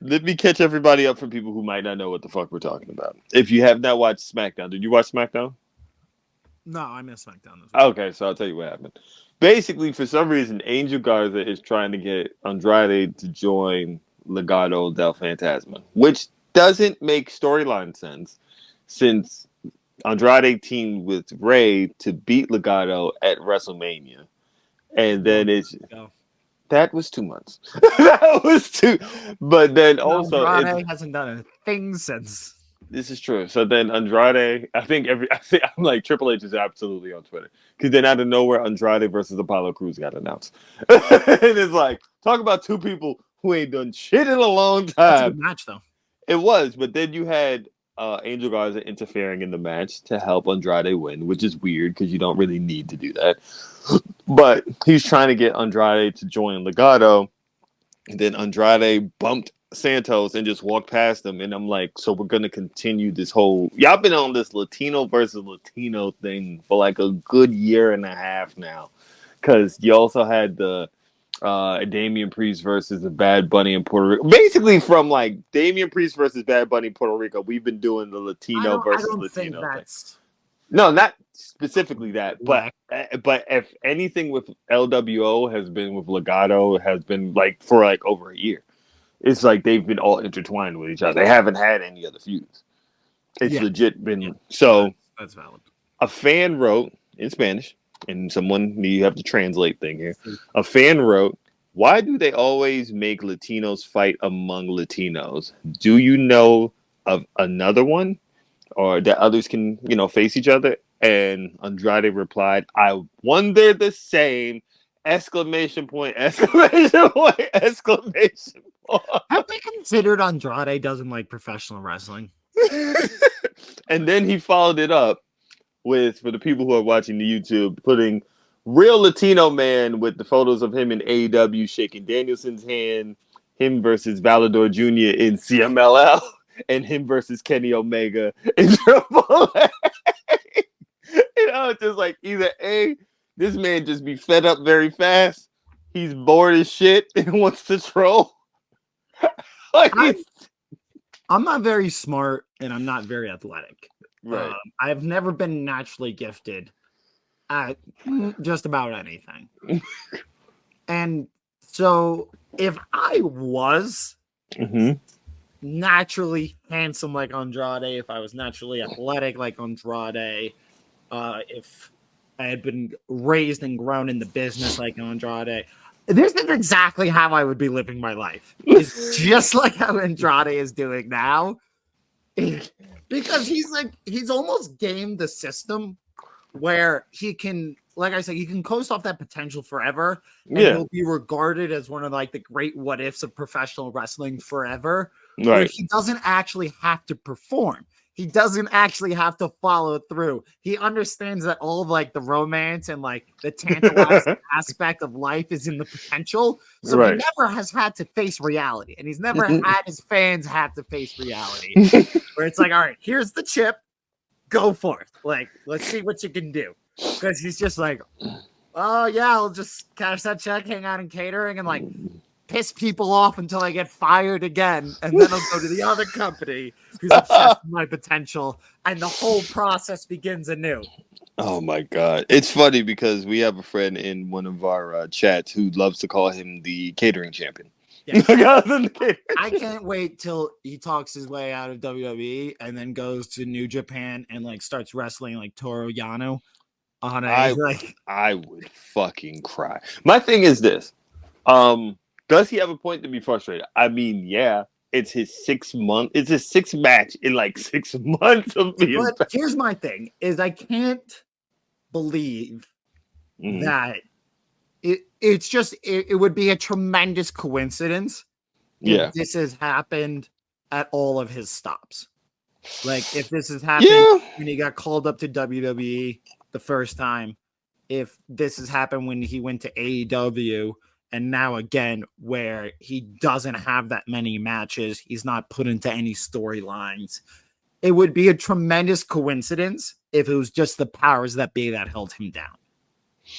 Speaker 2: Let me catch everybody up for people who might not know what the fuck we're talking about. If you have not watched SmackDown, did you watch SmackDown?
Speaker 1: No, I missed SmackDown.
Speaker 2: Okay, so I'll tell you what happened. Basically, for some reason, Angel Garza is trying to get Andrade to join Legado del Fantasma, which doesn't make storyline sense since Andrade teamed with Ray to beat Legado at WrestleMania. And then that was 2 months. That was two. But then also
Speaker 1: Andrade hasn't done a thing since.
Speaker 2: This is true. So then Andrade, I think I'm like Triple H is absolutely on Twitter because then out of nowhere Andrade versus Apollo Crews got announced, and it's like talk about two people who ain't done shit in a long time.
Speaker 1: That's a good match though.
Speaker 2: It was, but then you had Angel Garza interfering in the match to help Andrade win, which is weird because you don't really need to do that. But he's trying to get Andrade to join Legado, and then Andrade bumped Santos and just walked past them, and I'm like, so we're gonna continue this whole y'all been on this Latino versus Latino thing for like a good year and a half now, because you also had the Damian Priest versus the Bad Bunny in Puerto Rico. Basically, from like Damian Priest versus Bad Bunny in Puerto Rico, we've been doing the Latino versus Latino thing. No, not specifically that, but if anything with LWO has been with Legado has been like for like over a year. It's like they've been all intertwined with each other. They haven't had any other feuds. It's legit been so.
Speaker 1: That's valid.
Speaker 2: A fan wrote in Spanish, and you have to translate thing here. A fan wrote, "Why do they always make Latinos fight among Latinos? Do you know of another one, or that others can face each other?" And Andrade replied, "I wonder the same!" Exclamation point! Exclamation point! Exclamation point!
Speaker 1: Have they considered Andrade doesn't like professional wrestling?
Speaker 2: And then he followed it up with, for the people who are watching the YouTube, putting real Latino man with the photos of him in AEW shaking Danielson's hand, him versus Valador Jr. in CMLL, and him versus Kenny Omega in Triple A. Just like either A, this man just be fed up very fast. He's bored as shit and wants to troll.
Speaker 1: I'm not very smart and I'm not very athletic.
Speaker 2: Right.
Speaker 1: I've never been naturally gifted at just about anything. And so if I was naturally handsome like Andrade, if I was naturally athletic like Andrade, if I had been raised and grown in the business like Andrade, this is exactly how I would be living my life. It's just like how Andrade is doing now. Because he's almost gamed the system where he can, like I said, he can coast off that potential forever. And he'll be regarded as one of like the great what ifs of professional wrestling forever.
Speaker 2: Right.
Speaker 1: Where he doesn't actually have to perform. he doesn't actually have to follow through. He understands that all of like the romance and like the tantalizing aspect of life is in the potential. So he never has had to face reality, and he's never had his fans have to face reality. Where it's like, all right, here's the chip, go forth. Like, let's see what you can do. Because he's just like, oh yeah, I'll just cash that check, hang out in catering, and like piss people off until I get fired again, and then I'll go to the other company who's obsessed with my potential, and the whole process begins anew.
Speaker 2: Oh my God. It's funny because we have a friend in one of our chats who loves to call him the catering champion.
Speaker 1: Yeah. I can't wait till he talks his way out of WWE and then goes to New Japan and like starts wrestling like Toru Yano.
Speaker 2: I would fucking cry. My thing is this. Does he have a point to be frustrated? I mean, yeah, it's his 6 month. It's his sixth match in like 6 months of being.
Speaker 1: But here's my thing: is I can't believe that it would be a tremendous coincidence if this has happened at all of his stops. Like if this has happened when he got called up to WWE the first time, if this has happened when he went to AEW. And now again, where he doesn't have that many matches, he's not put into any storylines. It would be a tremendous coincidence if it was just the powers that be that held him down.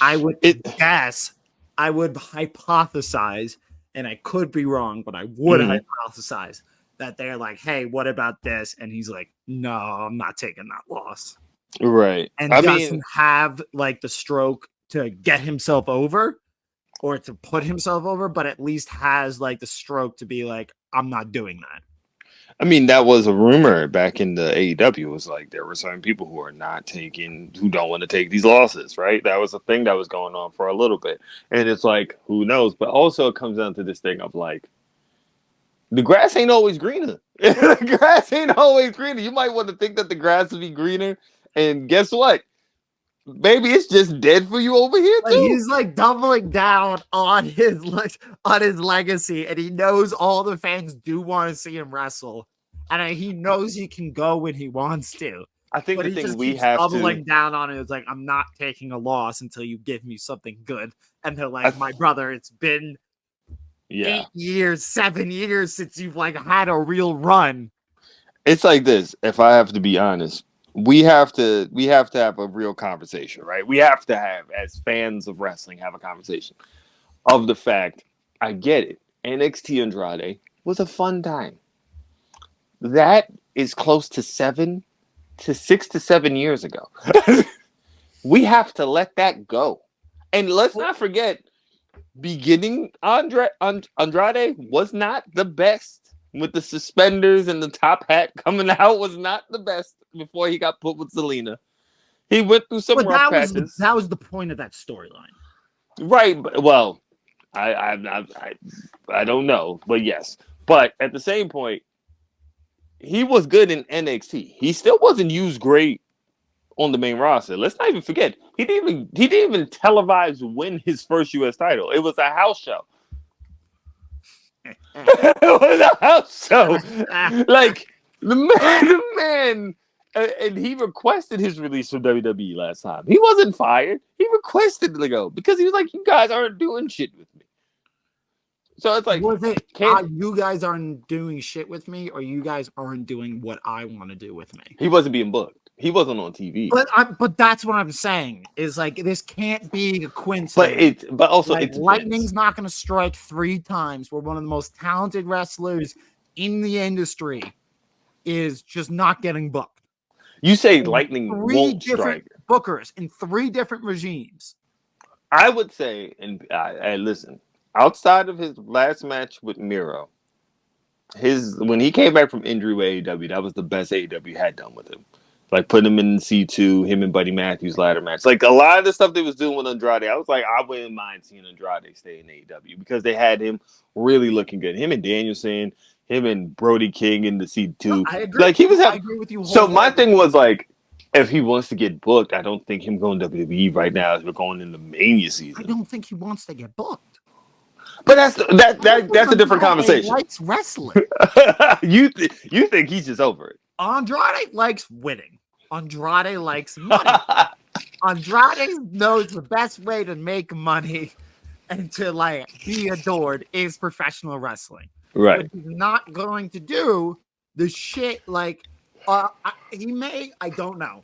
Speaker 1: I would guess, I would hypothesize, and I could be wrong, but I would hypothesize that they're like, hey, what about this? And he's like, no, I'm not taking that loss.
Speaker 2: Right.
Speaker 1: And doesn't have like the stroke to get himself over. Or to put himself over, but at least has like the stroke to be like, I'm not doing that.
Speaker 2: I mean, that was a rumor back in the AEW. It was like there were certain people who don't want to take these losses, right? That was a thing that was going on for a little bit. And it's like, who knows? But also it comes down to this thing of like, the grass ain't always greener. The grass ain't always greener. You might want to think that the grass will be greener. And guess what? Maybe it's just dead for you over here too.
Speaker 1: He's like doubling down on his legacy, and he knows all the fans do want to see him wrestle, and he knows he can go when he wants to.
Speaker 2: I think
Speaker 1: but
Speaker 2: the thing
Speaker 1: we have doubling down on it is like, I'm not taking a loss until you give me something good. And they're like, my brother, it's been 8 years, 7 years since you've like had a real run.
Speaker 2: It's like this. If I have to be honest. We have to have a real conversation, right? We have to have, as fans of wrestling, have a conversation of the fact, I get it. NXT Andrade was a fun time. That is close to 6 to 7 years ago. We have to let that go. And let's not forget, beginning Andrade was not the best. With the suspenders and the top hat coming out was not the best before he got put with Zelina. He went through some rough patches.
Speaker 1: That was the point of that storyline.
Speaker 2: Right. Well, I don't know, but yes. But at the same point, he was good in NXT. He still wasn't used great on the main roster. Let's not even forget, he didn't even televise win his first US title. It was a house show. It was a house show. Like the man, and he requested his release from WWE last time. He wasn't fired. He requested to go because he was like, "You guys aren't doing shit with me." So it's like,
Speaker 1: you guys aren't doing shit with me, or you guys aren't doing what I want to do with me.
Speaker 2: He wasn't being booked. He wasn't on TV.
Speaker 1: But that's what I'm saying is like, this can't be a coincidence.
Speaker 2: But also
Speaker 1: like, lightning's not going to strike 3 times where one of the most talented wrestlers in the industry is just not getting booked.
Speaker 2: You say lightning won't strike.
Speaker 1: Bookers in 3 different regimes.
Speaker 2: I would say, and listen, outside of his last match with Miro, when he came back from injury with AEW, that was the best AEW had done with him. Like putting him in C2, him and Buddy Matthews ladder match. Like a lot of the stuff they was doing with Andrade, I was like, I wouldn't mind seeing Andrade stay in AEW because they had him really looking good. Him and Danielson, him and Brody King in the C2.
Speaker 1: No, I agree.
Speaker 2: Like he was
Speaker 1: I agree with you.
Speaker 2: So my thing was like, if he wants to get booked, I don't think him going to WWE right now as we're going into Mania season.
Speaker 1: I don't think he wants to get booked.
Speaker 2: But that's a different conversation.
Speaker 1: He likes wrestling.
Speaker 2: You think he's just over it?
Speaker 1: Andrade likes winning. Andrade likes money. Andrade knows the best way to make money and to like be adored is professional wrestling.
Speaker 2: Right.
Speaker 1: But he's not going to do the shit like he may, I don't know.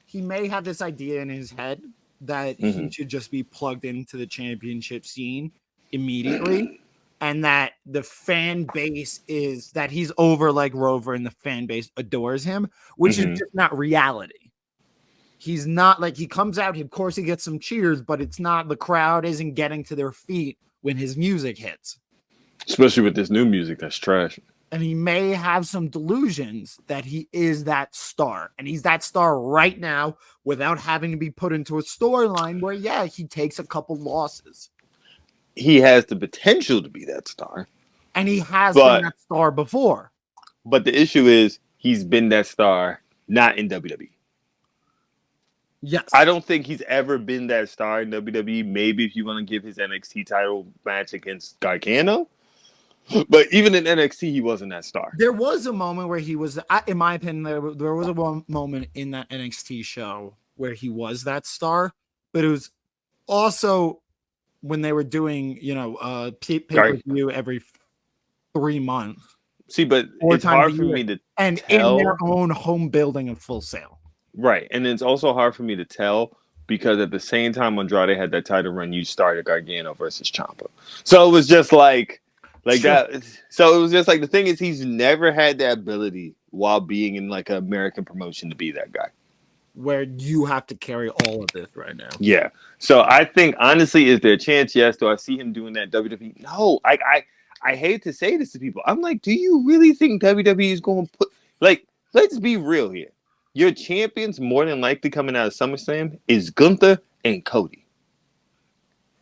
Speaker 1: He may have this idea in his head that he should just be plugged into the championship scene immediately. And that the fan base is that he's over like Rover and the fan base adores him, which is just not reality. He's not like he comes out, of course he gets some cheers, but it's not the crowd isn't getting to their feet when his music hits.
Speaker 2: Especially with this new music that's trash.
Speaker 1: And he may have some delusions that he is that star. And he's that star right now without having to be put into a storyline where, yeah, he takes a couple losses.
Speaker 2: He has the potential to be that star.
Speaker 1: And he has been that star before.
Speaker 2: But the issue is he's been that star not in WWE.
Speaker 1: Yes.
Speaker 2: I don't think he's ever been that star in WWE. Maybe if you want to give his NXT title match against Gargano. But even in NXT, he wasn't that star.
Speaker 1: There was a moment where he was, in my opinion, there was a moment in that NXT show where he was that star. But it was also when they were doing, pay-per-view every 3 months.
Speaker 2: See, but it's hard for me to
Speaker 1: and
Speaker 2: tell.
Speaker 1: In their own home building of Full Sail.
Speaker 2: Right. And it's also hard for me to tell because at the same time Andrade had that title run, you started Gargano versus Ciampa. So it was just like that. So it was just like the thing is he's never had that ability while being in like an American promotion to be that guy.
Speaker 1: Where you have to carry all of this right now.
Speaker 2: Yeah. So I think honestly, is there a chance? Yes. Do I see him doing that WWE? No. I hate to say this to people. I'm like, do you really think WWE is going to put let's be real here. Your champions more than likely coming out of SummerSlam is Gunther and Cody.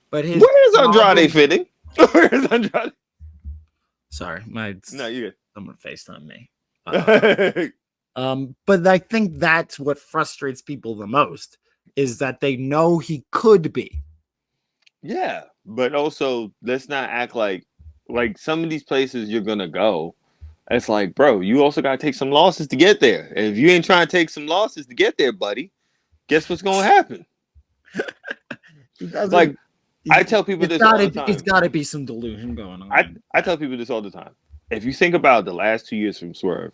Speaker 1: But
Speaker 2: where is Andrade fitting? Where is Andrade?
Speaker 1: Sorry,
Speaker 2: no, you're good.
Speaker 1: Someone FaceTime me. But I think that's what frustrates people the most is that they know he could be.
Speaker 2: Yeah, but also let's not act like some of these places you're gonna go. It's like, bro, you also gotta take some losses to get there. And if you ain't trying to take some losses to get there, buddy, guess what's gonna happen? I tell people this all the time.
Speaker 1: It's got to be some delusion going on.
Speaker 2: I tell people this all the time. If you think about the last 2 years from Swerve,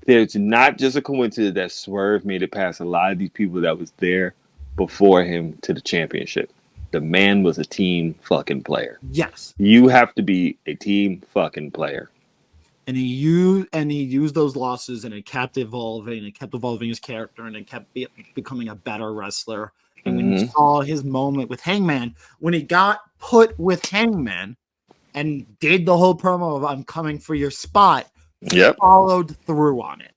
Speaker 2: there's not just a coincidence that Swerve made it past a lot of these people that was there before him to the championship. The man was a team fucking player.
Speaker 1: Yes.
Speaker 2: You have to be a team fucking player.
Speaker 1: And he used those losses and it kept evolving. It kept evolving his character and it kept becoming a better wrestler. And when you saw his moment with Hangman, when he got put with Hangman and did the whole promo of "I'm coming for your spot," he followed through on it,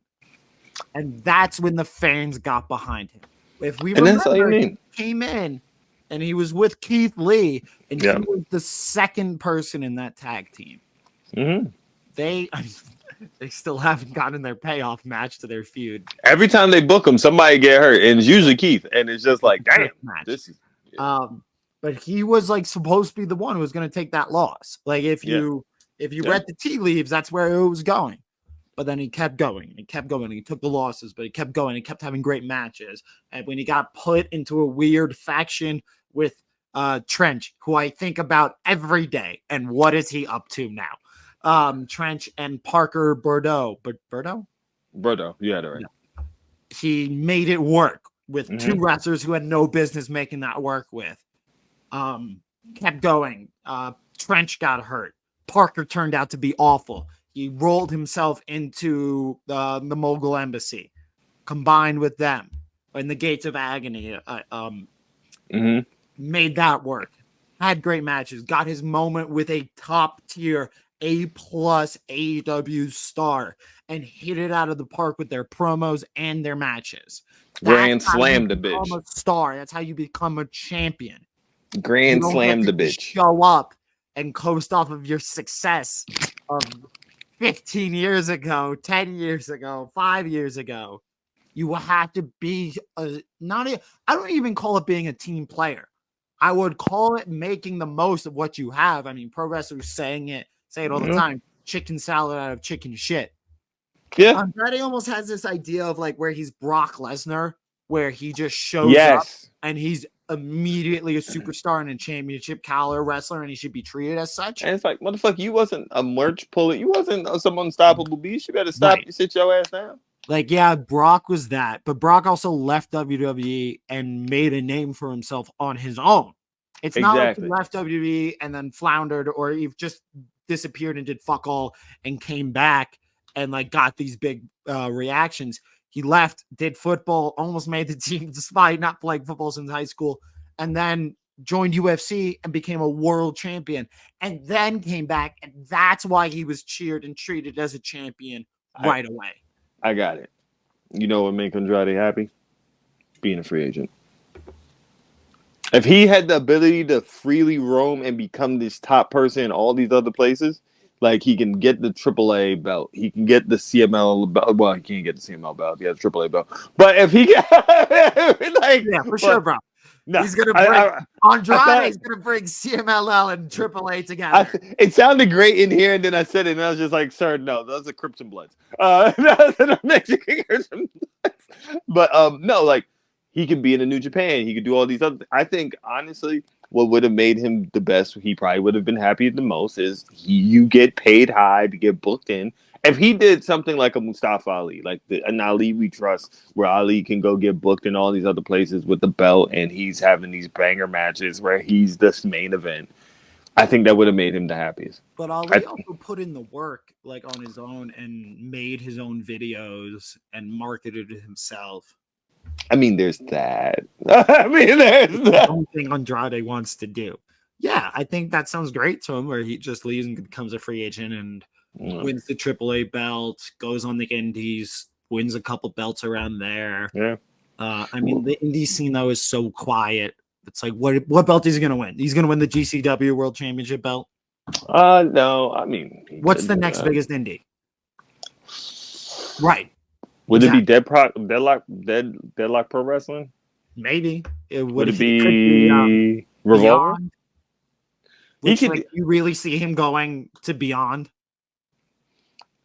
Speaker 1: and that's when the fans got behind him. If we remember, he came in and he was with Keith Lee, and he was the second person in that tag team. They still haven't gotten their payoff match to their feud.
Speaker 2: Every time they book him, somebody get hurt, and it's usually Keith. And it's just like, damn, this is.
Speaker 1: But he was like supposed to be the one who was going to take that loss. Like if you read the tea leaves, that's where it was going. But then he kept going. He kept going. He took the losses, but he kept going. He kept having great matches. And when he got put into a weird faction with Trench, who I think about every day, and what is he up to now? Trench and Parker Bordeaux.
Speaker 2: Bordeaux, you had it right.
Speaker 1: Yeah. He made it work with two wrestlers who had no business making that work with. Kept going. Trench got hurt. Parker turned out to be awful. He rolled himself into the Mogul Embassy, combined with them in the Gates of Agony. Made that work. Had great matches. Got his moment with a top tier A+ AEW star and hit it out of the park with their promos and their matches.
Speaker 2: Grand slam the bitch.
Speaker 1: A star. That's how you become a champion.
Speaker 2: Grand slam the bitch.
Speaker 1: Show up and coast off of your success of 15 years ago, 10 years ago, 5 years ago. You will have to be I don't even call it being a team player. I would call it making the most of what you have. I mean, pro wrestlers say it all the time. Chicken salad out of chicken shit.
Speaker 2: Yeah.
Speaker 1: Andrade almost has this idea of like where he's Brock Lesnar, where he just shows up
Speaker 2: Yes.
Speaker 1: and he's immediately a superstar and a championship caliber wrestler, and he should be treated as such.
Speaker 2: And it's like, motherfucker, you wasn't a merch puller. You wasn't some unstoppable beast. You better stop.
Speaker 1: Right.
Speaker 2: You sit your ass down.
Speaker 1: Like, yeah, Brock was that, but Brock also left WWE and made a name for himself on his own. It's not like he
Speaker 2: Exactly.
Speaker 1: left WWE and then floundered, or he just disappeared and did fuck all and came back and like got these big reactions. He left, did football, almost made the team despite not playing football since high school, and then joined UFC and became a world champion, and then came back, and that's why he was cheered and treated as a champion right away.
Speaker 2: I got it. You know what make Andrade happy? Being a free agent. If he had the ability to freely roam and become this top person in all these other places, like he can get the AAA belt, he can get the CML belt. Well, he can't get the CML belt. He has the AAA belt. But if he can, like,
Speaker 1: yeah, for sure, bro.
Speaker 2: No,
Speaker 1: he's gonna bring Andrade's gonna bring CMLL and Triple A together.
Speaker 2: It sounded great in here, and then I said it, and I was just like, "Sir, no, those are Crimson Bloods." That's a Mexican Crimson Bloods. But no, like he could be in a New Japan. He could do all these other. I think honestly, what would have made him the best, he probably would have been happy the most, is you get paid high to get booked in. If he did something like a Mustafa Ali, like an Ali we trust, where Ali can go get booked in all these other places with the belt, and he's having these banger matches where he's this main event, I think that would have made him the happiest.
Speaker 1: But Ali also put in the work, like on his own, and made his own videos and marketed it himself.
Speaker 2: I mean, there's that. I mean, there's that.
Speaker 1: One thing Andrade wants to do. Yeah, I think that sounds great to him, where he just leaves and becomes a free agent and wins the AAA belt, goes on the indies, wins a couple belts around there.
Speaker 2: Yeah.
Speaker 1: I mean, the indie scene, though, is so quiet. It's like, what belt is he going to win? He's going to win the GCW World Championship belt?
Speaker 2: No, I mean...
Speaker 1: What's the next biggest indie? Right.
Speaker 2: Would it be Deadlock Pro Wrestling?
Speaker 1: Maybe.
Speaker 2: Would it be Revolver?
Speaker 1: You really see him going to Beyond?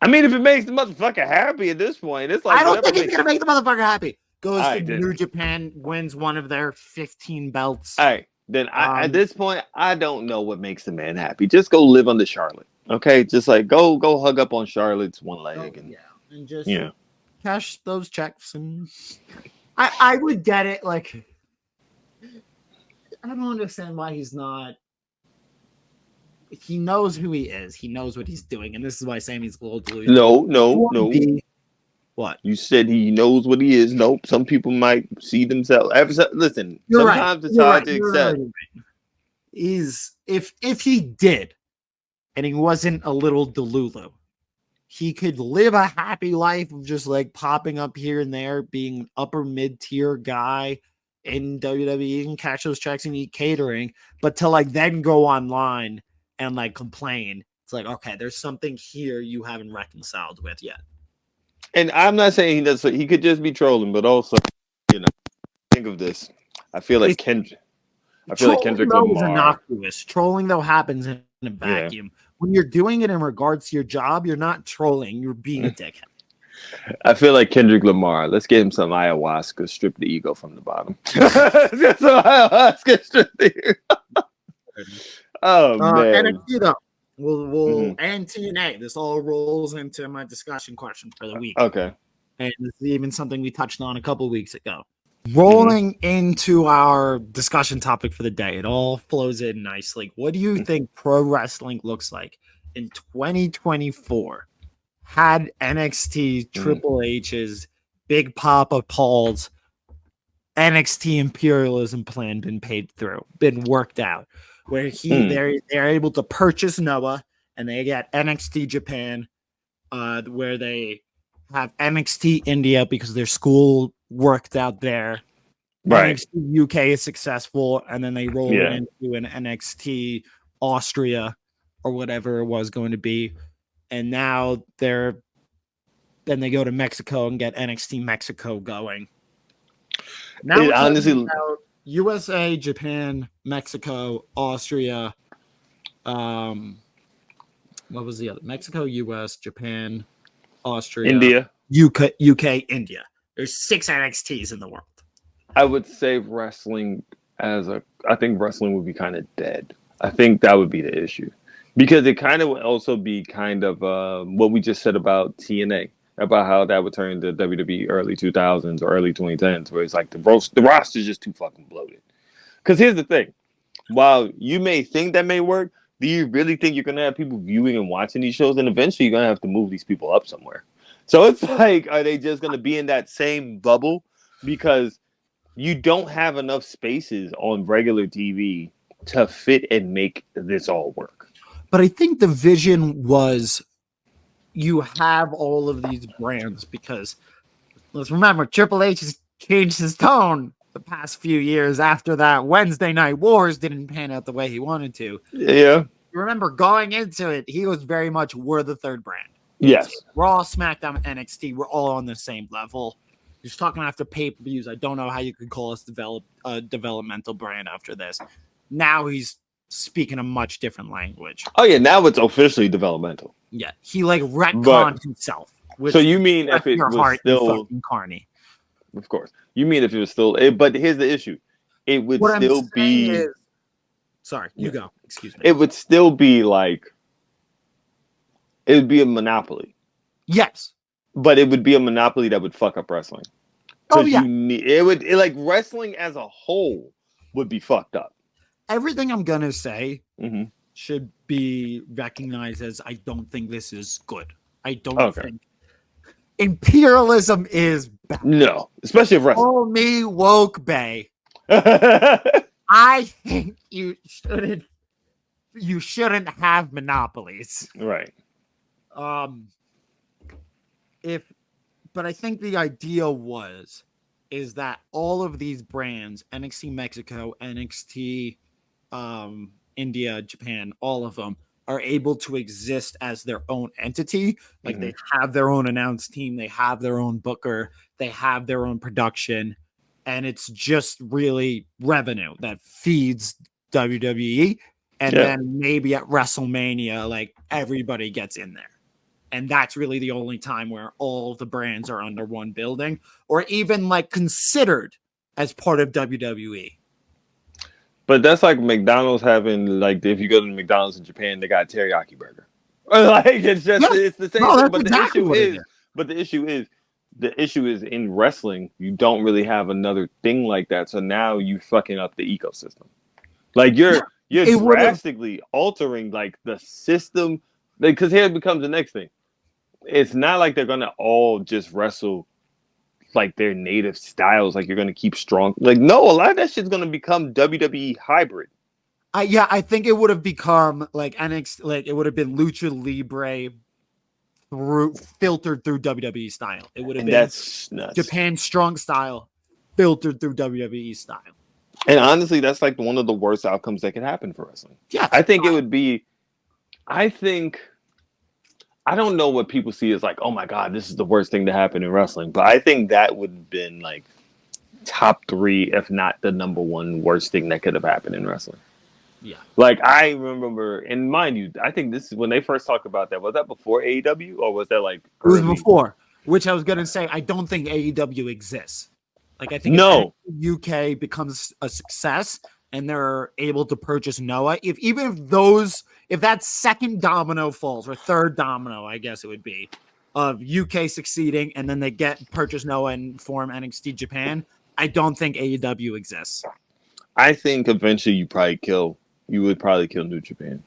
Speaker 2: I mean, if it makes the motherfucker happy at this point, it's like...
Speaker 1: I don't think he's going to make the motherfucker happy. Goes to
Speaker 2: then.
Speaker 1: New Japan, wins one of their 15 belts.
Speaker 2: All right. Then at this point, I don't know what makes the man happy. Just go live under Charlotte. Okay? Just like go hug up on Charlotte's one leg.
Speaker 1: And just cash those checks. And I would get it. Like, I don't understand why he's not. He knows who he is. He knows what he's doing. And this is why Sammy's a little delusional.
Speaker 2: No.
Speaker 1: What?
Speaker 2: You said he knows what he is. Nope. Some people might see themselves. Listen, sometimes it's hard to accept.
Speaker 1: If he did, and he wasn't a little delulu, he could live a happy life of just like popping up here and there, being an upper mid-tier guy in WWE and catch those checks and eat catering, but to like then go online and like complain, it's like, okay, there's something here you haven't reconciled with yet.
Speaker 2: And I'm not saying he does. He could just be trolling, but also, think of this. I feel like Kendrick Lamar
Speaker 1: is innocuous. Trolling though happens in a vacuum. Yeah. When you're doing it in regards to your job, you're not trolling. You're being a dickhead.
Speaker 2: I feel like Kendrick Lamar. Let's get him some ayahuasca, strip the ego from the bottom. Get some ayahuasca, strip the ego. Oh man.
Speaker 1: NXT though. We'll and TNA. This all rolls into my discussion question for the week.
Speaker 2: Okay.
Speaker 1: And this is even something we touched on a couple weeks ago. Rolling into our discussion topic for the day, it all flows in nicely. What do you think pro wrestling looks like in 2024? Had NXT Triple H's Big Papa Paul's NXT imperialism plan been paid through, been worked out, where they're able to purchase Noah and they get NXT Japan, where they have NXT India because their school worked out there.
Speaker 2: Right.
Speaker 1: NXT UK is successful, and then they roll into an NXT Austria or whatever it was going to be. And now then they go to Mexico and get NXT Mexico going. Now it's honestly USA, Japan, Mexico, Austria. What was the other? Mexico, US, Japan, Austria,
Speaker 2: India.
Speaker 1: UK, India. There's 6 NXTs in the world.
Speaker 2: I would say wrestling I think wrestling would be kind of dead. I think that would be the issue because it kind of would also be kind of what we just said about TNA, about how that would turn into WWE early 2000s or early 2010s, where it's like the roster is just too fucking bloated. Because here's the thing. While you may think that may work, do you really think you're going to have people viewing and watching these shows? And eventually you're going to have to move these people up somewhere. So it's like, are they just going to be in that same bubble? Because you don't have enough spaces on regular TV to fit and make this all work.
Speaker 1: But I think the vision was you have all of these brands because let's remember Triple H has changed his tone the past few years after that Wednesday Night Wars didn't pan out the way he wanted to.
Speaker 2: Yeah.
Speaker 1: Remember going into it, he was very much we're the third brand.
Speaker 2: Yes.
Speaker 1: Raw, SmackDown, NXT, we're all on the same level. He's talking after pay-per-views. I don't know how you could call us developmental brand after this. Now he's speaking a much different language.
Speaker 2: Oh yeah, now it's officially developmental.
Speaker 1: Yeah, he like retconned himself.
Speaker 2: So you mean if it was still
Speaker 1: Carney?
Speaker 2: Of course, you mean if it was still. But here's the issue: it would still be.
Speaker 1: Sorry, you go. Excuse me.
Speaker 2: It would still be like. It would be a monopoly.
Speaker 1: Yes.
Speaker 2: But it would be a monopoly that would fuck up wrestling.
Speaker 1: Oh yeah.
Speaker 2: Like wrestling as a whole would be fucked up.
Speaker 1: Everything I'm gonna say should be recognized as I don't think this is good. I don't think imperialism is bad.
Speaker 2: No, especially if wrestling.
Speaker 1: Oh me woke bay. I think you shouldn't have monopolies.
Speaker 2: Right.
Speaker 1: But I think the idea is that all of these brands, NXT Mexico, NXT India, Japan, all of them are able to exist as their own entity. Like they have their own announced team, they have their own booker, they have their own production, and it's just really revenue that feeds WWE. And then maybe at WrestleMania, like everybody gets in there. And that's really the only time where all the brands are under one building or even like considered as part of WWE.
Speaker 2: But that's like McDonald's having, like, if you go to McDonald's in Japan, they got teriyaki burger. Like, it's just, it's the same thing. But exactly the issue is in wrestling, you don't really have another thing like that. So now you fucking up the ecosystem. Like you're drastically altering like the system. Because here becomes the next thing. It's not like they're gonna all just wrestle like their native styles. Like you're gonna keep strong. Like no, a lot of that shit's gonna become WWE hybrid.
Speaker 1: I think it would have become like NXT. Like it would have been Lucha Libre filtered through WWE style. It would have been
Speaker 2: that's nuts.
Speaker 1: Japan strong style filtered through WWE style.
Speaker 2: And honestly, that's like one of the worst outcomes that could happen for wrestling.
Speaker 1: Yeah,
Speaker 2: I think it would be. I don't know what people see as like, oh my God, this is the worst thing to happen in wrestling. But I think that would have been like top 3, if not the number 1 worst thing that could have happened in wrestling.
Speaker 1: Yeah.
Speaker 2: Like I remember, and mind you, I think this is when they first talked about that. Was that before AEW or was that like
Speaker 1: early? It was before, which I was going to say, I don't think AEW exists. Like I think UK becomes a success and they're able to purchase Noah. If that second domino falls, or third domino, I guess it would be, of UK succeeding, and then they purchase Noah and form NXT Japan, I don't think AEW exists.
Speaker 2: I think eventually you would probably kill New Japan.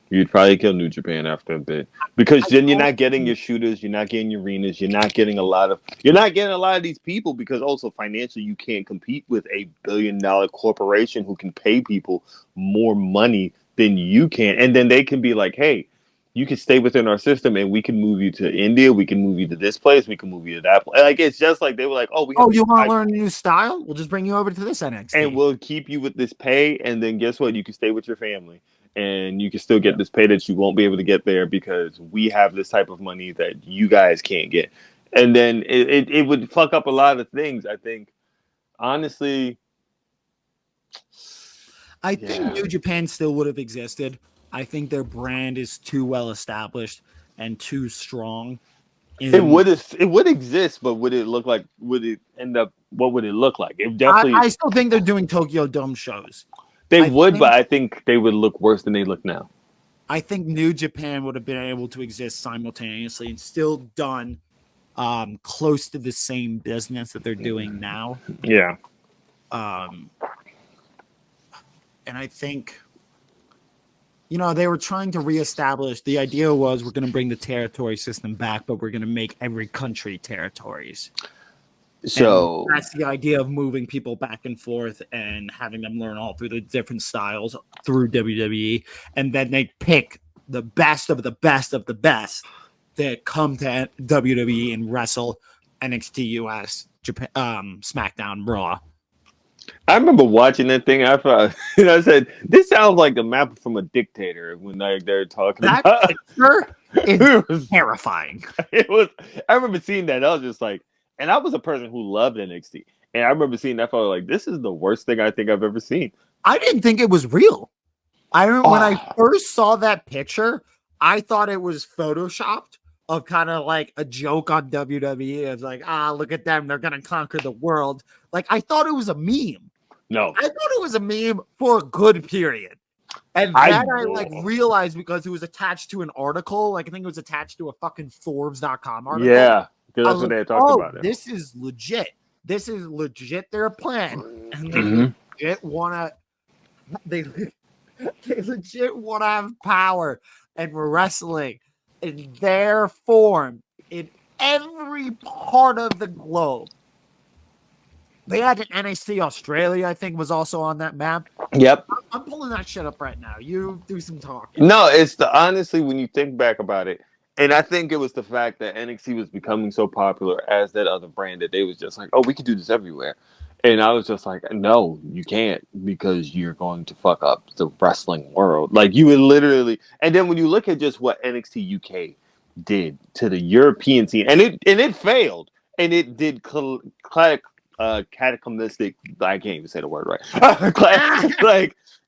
Speaker 2: You'd probably kill New Japan after a bit. Because then you're not getting your shooters, you're not getting your arenas, you're not getting a lot of these people, because also financially you can't compete with a $1 billion corporation who can pay people more money than you can. And then they can be like, hey, you can stay within our system and we can move you to India, we can move you to this place, we can move you to that place. Like it's just like they were like,
Speaker 1: you want to learn a new style? We'll just bring you over to this NXT.
Speaker 2: And we'll keep you with this pay, and then guess what? You can stay with your family. And you can still get this pay that you won't be able to get there because we have this type of money that you guys can't get. And then it would fuck up a lot of things, I think. Honestly.
Speaker 1: I think New Japan still would have existed. I think their brand is too well established and too strong.
Speaker 2: It would exist, but would it look like? Would it end up? What would it look like? It definitely.
Speaker 1: I still think they're doing Tokyo Dome shows.
Speaker 2: They would, but I think they would look worse than they look now.
Speaker 1: I think New Japan would have been able to exist simultaneously and still done close to the same business that they're doing now.
Speaker 2: Yeah.
Speaker 1: And I think, they were trying to reestablish. The idea was we're going to bring the territory system back, but we're going to make every country territories.
Speaker 2: So
Speaker 1: and that's the idea of moving people back and forth and having them learn all through the different styles through WWE. And then they pick the best of the best of the best that come to WWE and wrestle NXT US, Japan, SmackDown, Raw.
Speaker 2: I remember watching that thing after I said, this sounds like the map from a dictator when they're talking
Speaker 1: that
Speaker 2: about
Speaker 1: picture is was terrifying.
Speaker 2: I remember seeing that. I was just like, and I was a person who loved NXT. And I remember seeing that photo like, this is the worst thing I think I've ever seen.
Speaker 1: I didn't think it was real. I remember when I first saw that picture, I thought it was photoshopped of kind of like a joke on WWE. It's like, look at them. They're going to conquer the world. Like, I thought it was a meme.
Speaker 2: No.
Speaker 1: I thought it was a meme for a good period. And then I realized because it was attached to an article, like I think it was attached to a fucking Forbes.com article.
Speaker 2: Yeah. Because that's what they had talked about it.
Speaker 1: This is legit. This is legit their plan. And they legit want to they legit want to have power and wrestling in their form in every part of the globe. They had an NXT Australia, I think, was also on that map.
Speaker 2: Yep.
Speaker 1: I'm pulling that shit up right now. You do some talking.
Speaker 2: No, it's honestly, when you think back about it, and I think it was the fact that NXT was becoming so popular as that other brand that they was just like, oh, we could do this everywhere. And I was just like, no, you can't, because you're going to fuck up the wrestling world. Like, you would literally, and then when you look at just what NXT UK did to the European scene, and it failed, and it did cataclysmic. I can't even say the word right.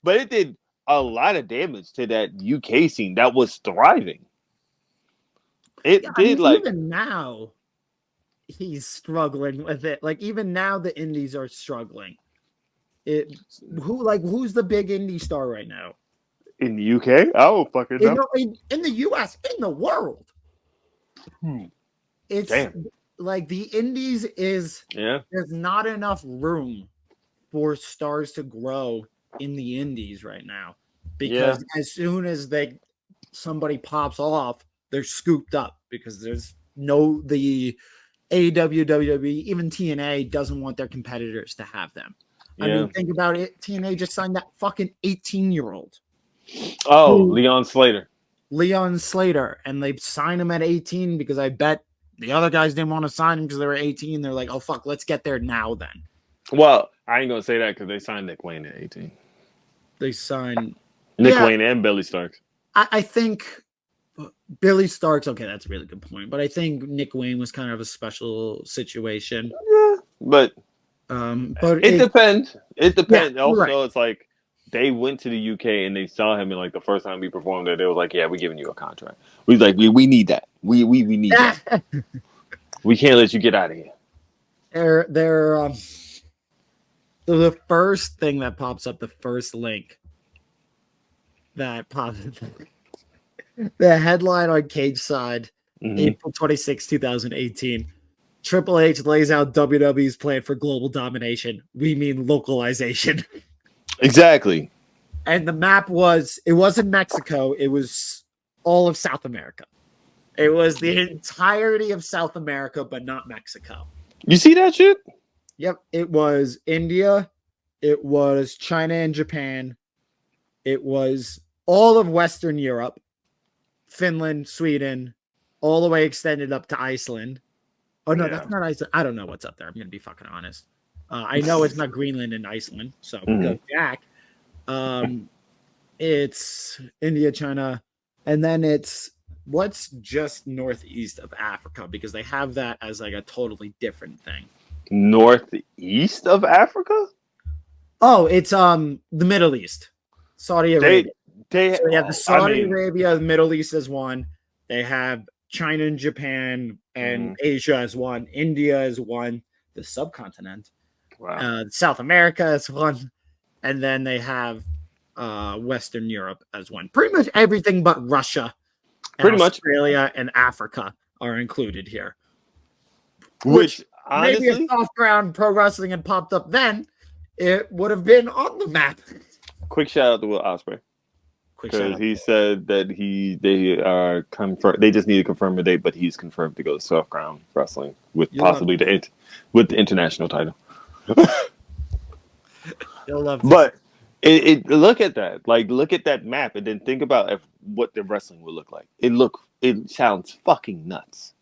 Speaker 2: But it did a lot of damage to that UK scene that was thriving.
Speaker 1: Even now he's struggling with it. Like, even now the indies are struggling. Who's the big indie star right now?
Speaker 2: In the UK? Oh, fucking know.
Speaker 1: In the US, in the world. It's Damn. Like the indies there's not enough room for stars to grow in the indies right now. Because as soon as somebody pops off, they're scooped up because there's the AEW, WWE, even TNA doesn't want their competitors to have them. I mean, think about it. TNA just signed that fucking 18-year-old.
Speaker 2: Oh, Leon Slater. And they signed him at 18 because I bet the other guys didn't want to sign him because they were 18. They're like, oh, fuck, let's get there now then. Well, I ain't going to say that because they signed Nick Wayne at 18.
Speaker 1: They signed
Speaker 2: Nick Wayne and Billy Starks.
Speaker 1: I think Billy Starks, okay, that's a really good point. But I think Nick Wayne was kind of a special situation.
Speaker 2: Yeah, but it depends. It depends. Also, It's like they went to the UK and they saw him, and like the first time he performed there, they was like, "Yeah, we're giving you a contract." We like, we need that. We need that. We can't let you get out of here.
Speaker 1: The first thing that pops up, the first link that pops up, the headline on Cage Side, April 26, 2018. Triple H lays out WWE's plan for global domination. We mean localization.
Speaker 2: Exactly.
Speaker 1: And the map it wasn't Mexico. It was all of South America. It was the entirety of South America, but not Mexico.
Speaker 2: You see that shit?
Speaker 1: Yep. It was India. It was China and Japan. It was all of Western Europe, Finland, Sweden, all the way extended up to Iceland. Oh, no, that's not Iceland. I don't know what's up there. I'm going to be fucking honest. I know it's not Greenland and Iceland, so go back. It's India, China, and then it's what's just northeast of Africa, because they have that as like a totally different thing.
Speaker 2: Northeast of Africa?
Speaker 1: Oh, it's the Middle East. Saudi Arabia. So they have the Saudi Arabia, the Middle East as one. They have China and Japan and Asia as one. India is one. The subcontinent.
Speaker 2: Wow.
Speaker 1: South America is one. And then they have Western Europe as one. Pretty much everything but Russia and
Speaker 2: Pretty much.
Speaker 1: Australia and Africa are included here.
Speaker 2: Which
Speaker 1: maybe if
Speaker 2: honestly,
Speaker 1: soft ground pro wrestling had popped up then, it would have been on the map.
Speaker 2: quick shout out to Will Ospreay. Because he said that they are confirmed. They just need to confirm a date, but he's confirmed to go to soft ground wrestling with possibly the international title.
Speaker 1: You'll love this.
Speaker 2: But look at that, like look at that map, and then think about what the wrestling would look like. It sounds fucking nuts.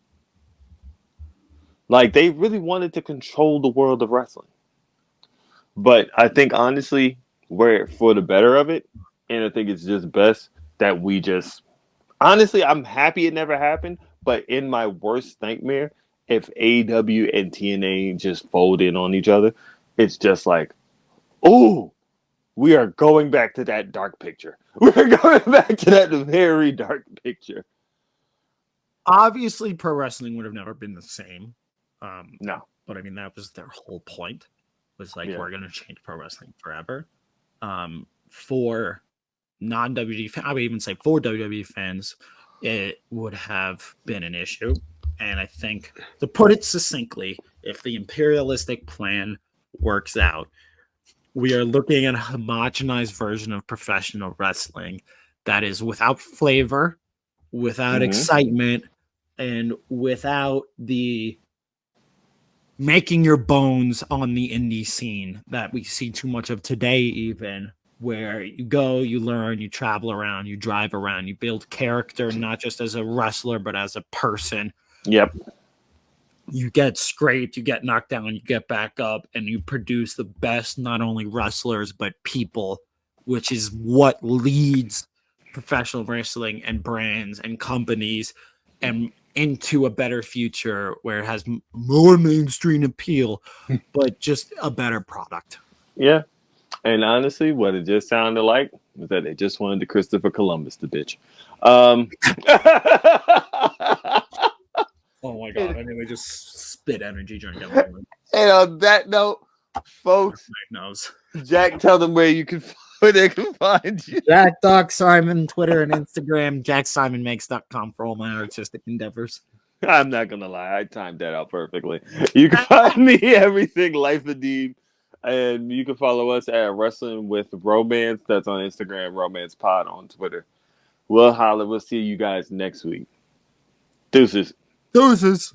Speaker 2: Like they really wanted to control the world of wrestling, but I think honestly, we're for the better of it. And I think it's just best that we just honestly, I'm happy it never happened. But in my worst nightmare, if AEW and TNA just fold in on each other, it's just like, oh, we are going back to that dark picture. We're going back to that very dark picture.
Speaker 1: Obviously, pro wrestling would have never been the same.
Speaker 2: No,
Speaker 1: but I mean that was their whole point. Was like we're going to change pro wrestling forever. For non-WWE, I would even say for WWE fans, it would have been an issue. And I think, to put it succinctly, if the imperialistic plan works out, we are looking at a homogenized version of professional wrestling that is without flavor, without excitement, and without the making your bones on the indie scene that we see too much of today, even. Where you go, you learn, you travel around, you drive around, you build character, not just as a wrestler, but as a person.
Speaker 2: Yep.
Speaker 1: You get scraped, you get knocked down, you get back up, and you produce the best, not only wrestlers, but people, which is what leads professional wrestling and brands and companies and into a better future where it has more mainstream appeal, but just a better product.
Speaker 2: Yeah. And honestly, what it just sounded like was that they just wanted the Christopher Columbus the bitch.
Speaker 1: Oh my god! I mean, they just spit energy drink at me.
Speaker 2: And on that note, folks, Jack, tell them where they can find you.
Speaker 1: Jack Doc Simon, Twitter and Instagram. JackSimonMakes.com for all my artistic endeavors.
Speaker 2: I'm not gonna lie, I timed that out perfectly. You can find me everything Life Kadeem. And you can follow us at Wrestling with Wromance. That's on Instagram, Wromance Pod on Twitter. We'll holler. We'll see you guys next week. Deuces.
Speaker 1: Deuces.